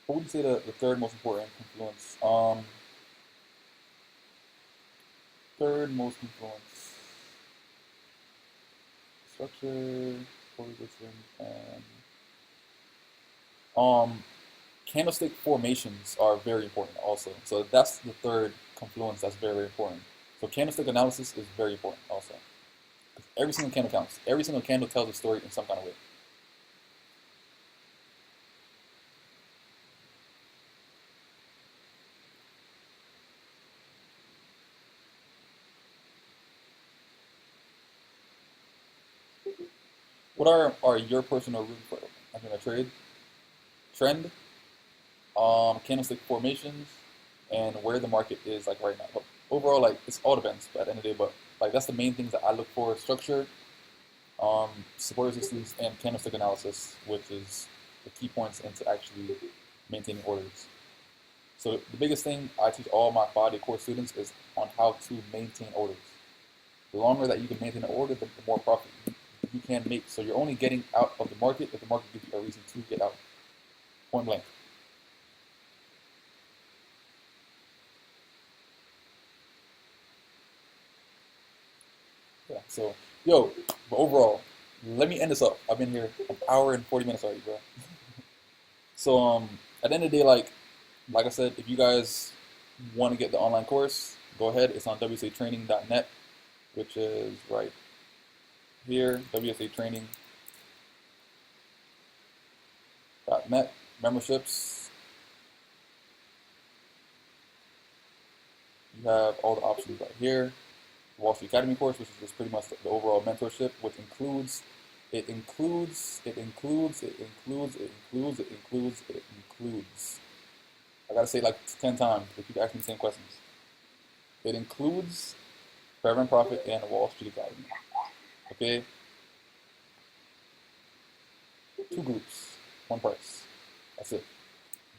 What would you say the third most important influence? Third most influence. Structure, correlation, and candlestick formations are very important also. So that's the third confluence that's very, very important. So candlestick analysis is very important also. Every single candle counts. Every single candle tells a story in some kind of way. What are your personal rules for a trade? Trend, candlestick formations, and where the market is like right now. But overall, like it's all depends at the end of the day. But like that's the main things that I look for: structure, support resistance, and candlestick analysis, which is the key points into actually maintaining orders. So the biggest thing I teach all my 5-day course students is on how to maintain orders. The longer that you can maintain an order, the more profit you can make. So you're only getting out of the market if the market gives you a reason to get out. Point blank. Yeah, so, yo, but overall, let me end this up. I've been here an hour and 40 minutes already, bro. So, at the end of the day, like I said, if you guys want to get the online course, go ahead. It's on wsatraining.net, which is right here, wsatraining.net, memberships. You have all the options right here. Wall Street Academy course, which is just pretty much the overall mentorship, which includes, I gotta say it like 10 times, but keep asking the same questions. It includes Forever and Profit and the Wall Street Academy. Okay? 2 groups, 1 price. That's it.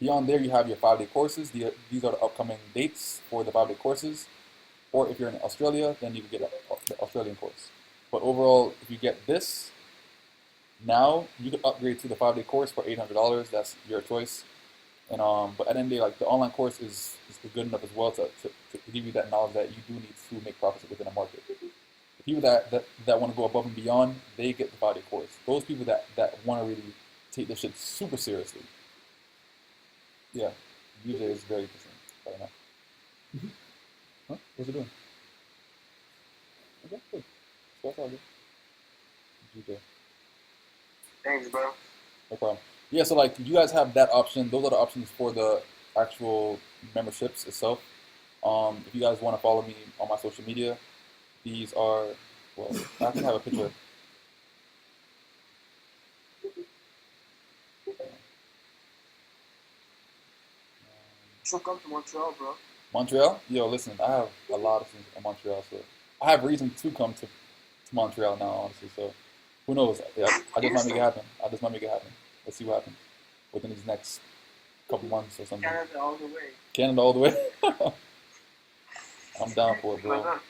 Beyond there, you have your 5-day courses. These are the upcoming dates for the 5-day courses. Or if you're in Australia, then you can get the Australian course. But overall, if you get this, now you can upgrade to the 5-day course for $800. That's your choice. And but at the end of the day, like the online course is good enough as well to give you that knowledge that you do need to make profits within a market. The people that want to go above and beyond, they get the 5-day course. Those people that want to really take this shit super seriously. Yeah, DJ is very interesting right now. Huh? What's it doing? Okay, good. So that's all good. DJ. Thanks, bro. No problem. Yeah, so like you guys have that option. Those are the options for the actual memberships itself. If you guys want to follow me on my social media, these are, well, I can have a picture. She'll come to Montreal, bro. Montreal? Yo, listen, I have a lot of things in Montreal, so I have reason to come to Montreal now, honestly. So who knows? I just might make it happen. Let's see what happens within these next couple months or something. Canada all the way. Canada all the way. I'm down for it, bro.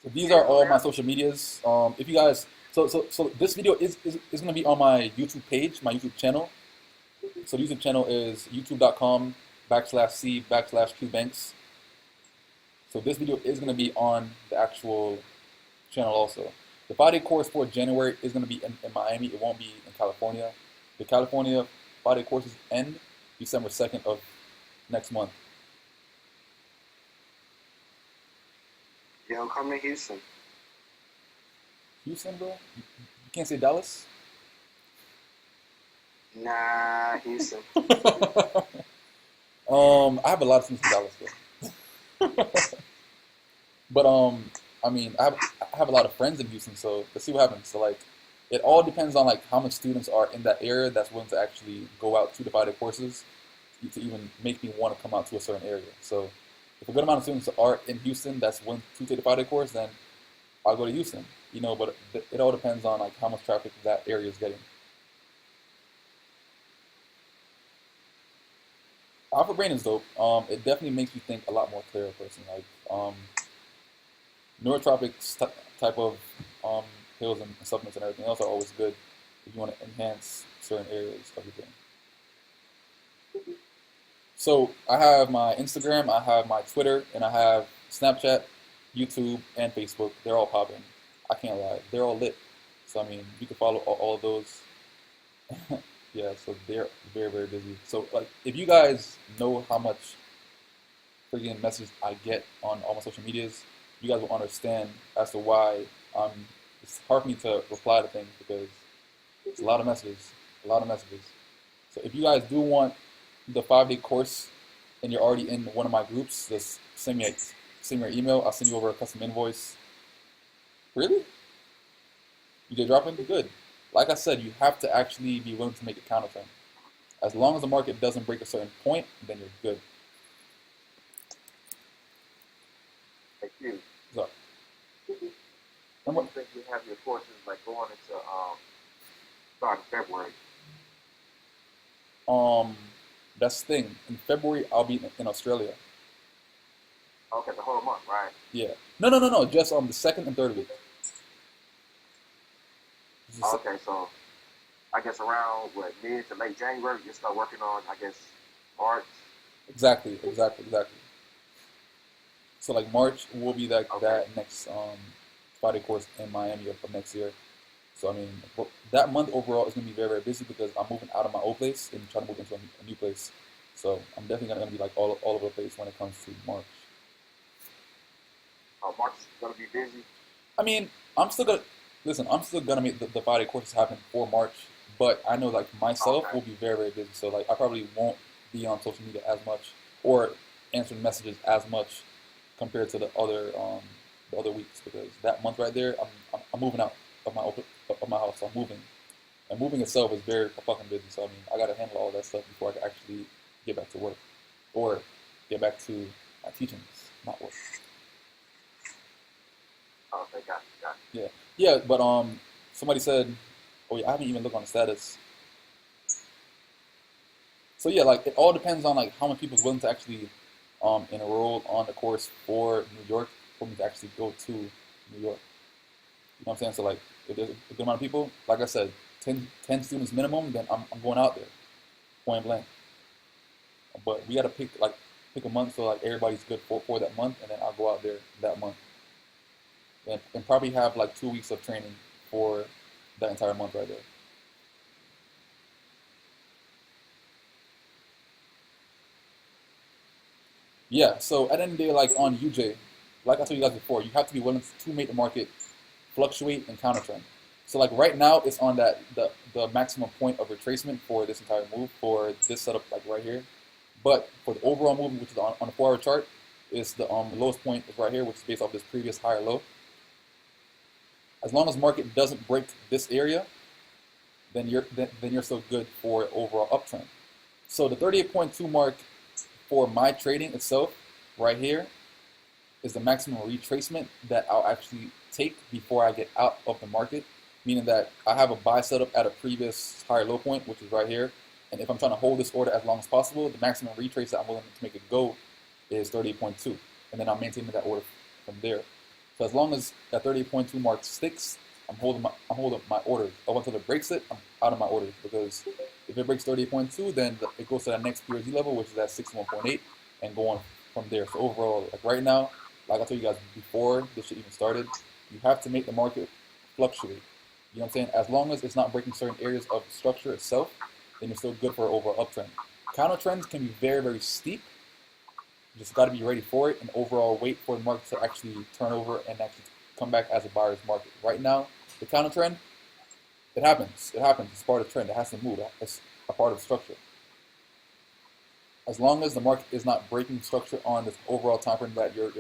So these are all my social medias. If you guys, so this video is gonna be on my YouTube page, my YouTube channel. So the YouTube channel is youtube.com/c/qbanks. So this video is going to be on the actual channel also. The 5-day course for January is going to be in Miami. It won't be in California. The California 5-day courses end December 2nd of next month. Yo, come to Houston. Houston, bro? You can't say Dallas? Nah, Houston. I have a lot of students in Dallas, though. But I mean, I have a lot of friends in Houston, so let's see what happens. So like, it all depends on like how much students are in that area that's willing to actually go out to the 5-day courses to even make me want to come out to a certain area. So if a good amount of students are in Houston that's willing to take the 5-day course, then I'll go to Houston. You know, but it all depends on like how much traffic that area is getting. Alpha Brain is dope. It definitely makes you think a lot more clear, person. Like neurotropics type of pills and supplements and everything else are always good if you want to enhance certain areas of your brain. So I have my Instagram, I have my Twitter, and I have Snapchat, YouTube, and Facebook. They're all popping. I can't lie. They're all lit. So I mean, you can follow all of those. Yeah, so they're very, very busy. So like, if you guys know how much freaking messages I get on all my social medias, you guys will understand as to why it's hard for me to reply to things because it's a lot of messages, a lot of messages. So if you guys do want the 5-day course and you're already in one of my groups, just send me your email. I'll send you over a custom invoice. Really? You did dropping? Good. Like I said, you have to actually be willing to make a countertrend. As long as the market doesn't break a certain point, then you're good. Thank you. So, When do you think you have your courses like going into start of February? that's the thing. In February, I'll be in Australia. Okay, the whole month, right? Yeah. No. Just the second and third week. Okay, so I guess around what mid to late January, you start working on, I guess, March. Exactly. So like March will be like Okay. that next 5-day course in Miami of next year. So I mean, that month overall is gonna be very, very busy because I'm moving out of my old place and trying to move into a new place. So I'm definitely gonna be like all over the place when it comes to March. March is gonna be busy. I mean, I'm still gonna make the 5-day courses happen for March, but I know like myself Okay. will be very, very busy. So like I probably won't be on social media as much or answering messages as much compared to the other weeks because that month right there, I'm moving out of my house. So I'm moving, and moving itself is very fucking busy. So I mean, I gotta handle all that stuff before I can actually get back to work or get back to my teachings, not work. Okay, got you. Yeah, but somebody said, oh yeah, I haven't even looked on the status. So yeah, like it all depends on like how much people is willing to actually enroll on the course for New York for me to actually go to New York. You know what I'm saying? So like if there's a good amount of people, like I said, 10 students minimum, then I'm going out there, point blank. But we gotta pick a month so like everybody's good for that month, and then I'll go out there that month. And probably have like 2 weeks of training for that entire month right there. Yeah, so at the end of the day, like on UJ, like I told you guys before, you have to be willing to make the market fluctuate and counter trend. So like right now, it's on the maximum point of retracement for this entire move for this setup like right here. But for the overall movement, which is on the 4-hour chart, is the lowest point is right here, which is based off this previous higher low. As long as market doesn't break this area, then you're still good for overall uptrend. So the 38.2 mark for my trading itself, right here, is the maximum retracement that I'll actually take before I get out of the market. Meaning that I have a buy setup at a previous higher low point, which is right here. And if I'm trying to hold this order as long as possible, the maximum retrace that I'm willing to make it go is 38.2. And then I'm maintaining that order from there. So as long as that 38.2 mark sticks, I'm holding my orders. Up until it breaks it, I'm out of my orders. Because if it breaks 38.2, then it goes to that next PRZ level, which is at 61.8, and go on from there. So overall, like right now, like I told you guys before this shit even started, you have to make the market fluctuate. You know what I'm saying? As long as it's not breaking certain areas of the structure itself, then you're still good for an overall uptrend. Counter trends can be very, very steep. You just got to be ready for it and overall wait for the market to actually turn over and actually come back as a buyer's market. Right now, the counter trend, it happens. It happens. It's part of the trend. It has to move. It's a part of the structure. As long as the market is not breaking structure on this overall time frame that you're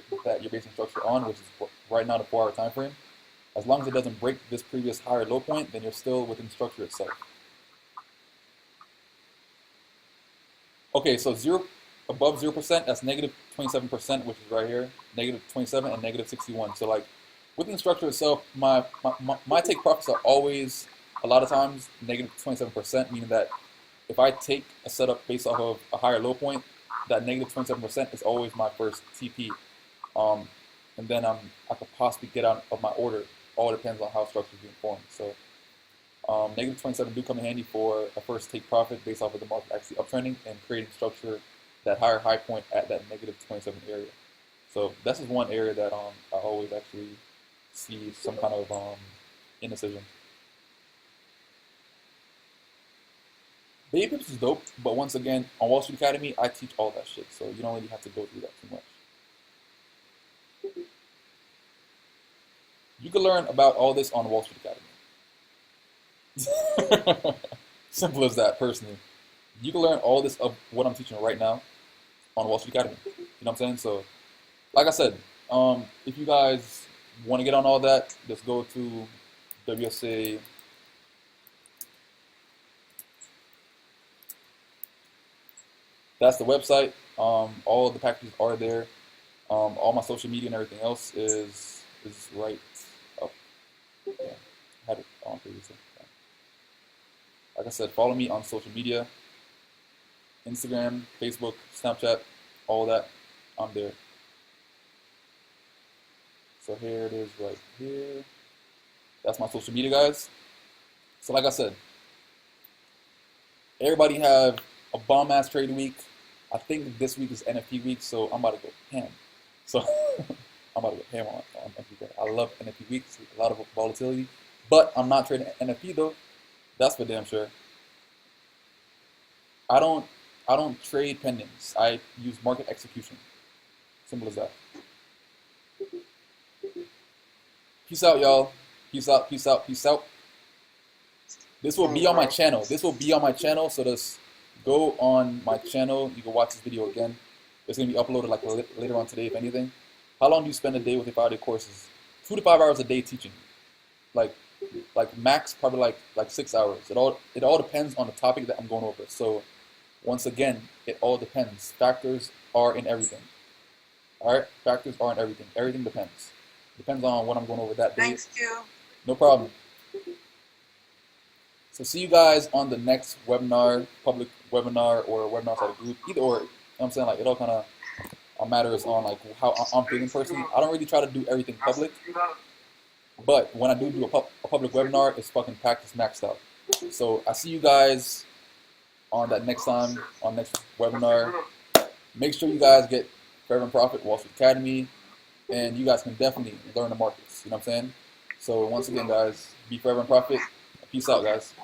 basing structure on, which is right now the 4-hour time frame, as long as it doesn't break this previous higher low point, then you're still within structure itself. Okay, so above 0%, that's negative 27%, which is right here, negative 27 and negative 61. So like within the structure itself, my take profits are always a lot of times negative 27%, meaning that if I take a setup based off of a higher low point, that negative 27% is always my first TP. And then I could possibly get out of my order. All depends on how structure is being formed. So negative 27 do come in handy for a first take profit based off of the market actually uptrending and creating structure, that higher high point at that negative 27 area. So this is one area that I always actually see some kind of indecision. Baby Pips is dope, but once again, on Wall Street Academy, I teach all that shit, so you don't really have to go through that too much. You can learn about all this on Wall Street Academy. Simple as that, personally. You can learn all this of what I'm teaching right now on Wall Street Academy. You know what I'm saying? So, like I said, if you guys want to get on all that, just go to WSA. That's the website. All of the packages are there. All my social media and everything else is right up. Yeah, I had it on previously. Yeah. Like I said, follow me on social media. Instagram, Facebook, Snapchat, all that. I'm there. So here it is right here. That's my social media, guys. So like I said, everybody have a bomb-ass trading week. I think this week is NFT week, so I'm about to go ham. So I'm about to go ham on NFT. I love NFT weeks, a lot of volatility. But I'm not trading NFT though. That's for damn sure. I don't trade pendings. I use market execution. Simple as that. Peace out, y'all. Peace out, peace out, peace out. This will be on my channel. So just go on my channel. You can watch this video again. It's going to be uploaded like later on today, if anything. How long do you spend a day with your 5-day courses? 2 to 5 hours a day teaching. Like max, probably like 6 hours. It all depends on the topic that I'm going over. So once again, it all depends. Factors are in everything. All right, factors are in everything. Everything depends. Depends on what I'm going over that day. Thanks, Q. No problem. So see you guys on the next webinar, public webinar or webinar side of group. Either or, you know what I'm saying? Like it all kind of matters on like how I'm feeling personally. I don't really try to do everything public, but when I do a public webinar, it's fucking packed, it's maxed out. So I see you guys on that next time, on next webinar. Make sure you guys get Forever and Profit, Wall Street Academy, and you guys can definitely learn the markets. You know what I'm saying? So once again, guys, be Forever and Profit. Peace out, guys.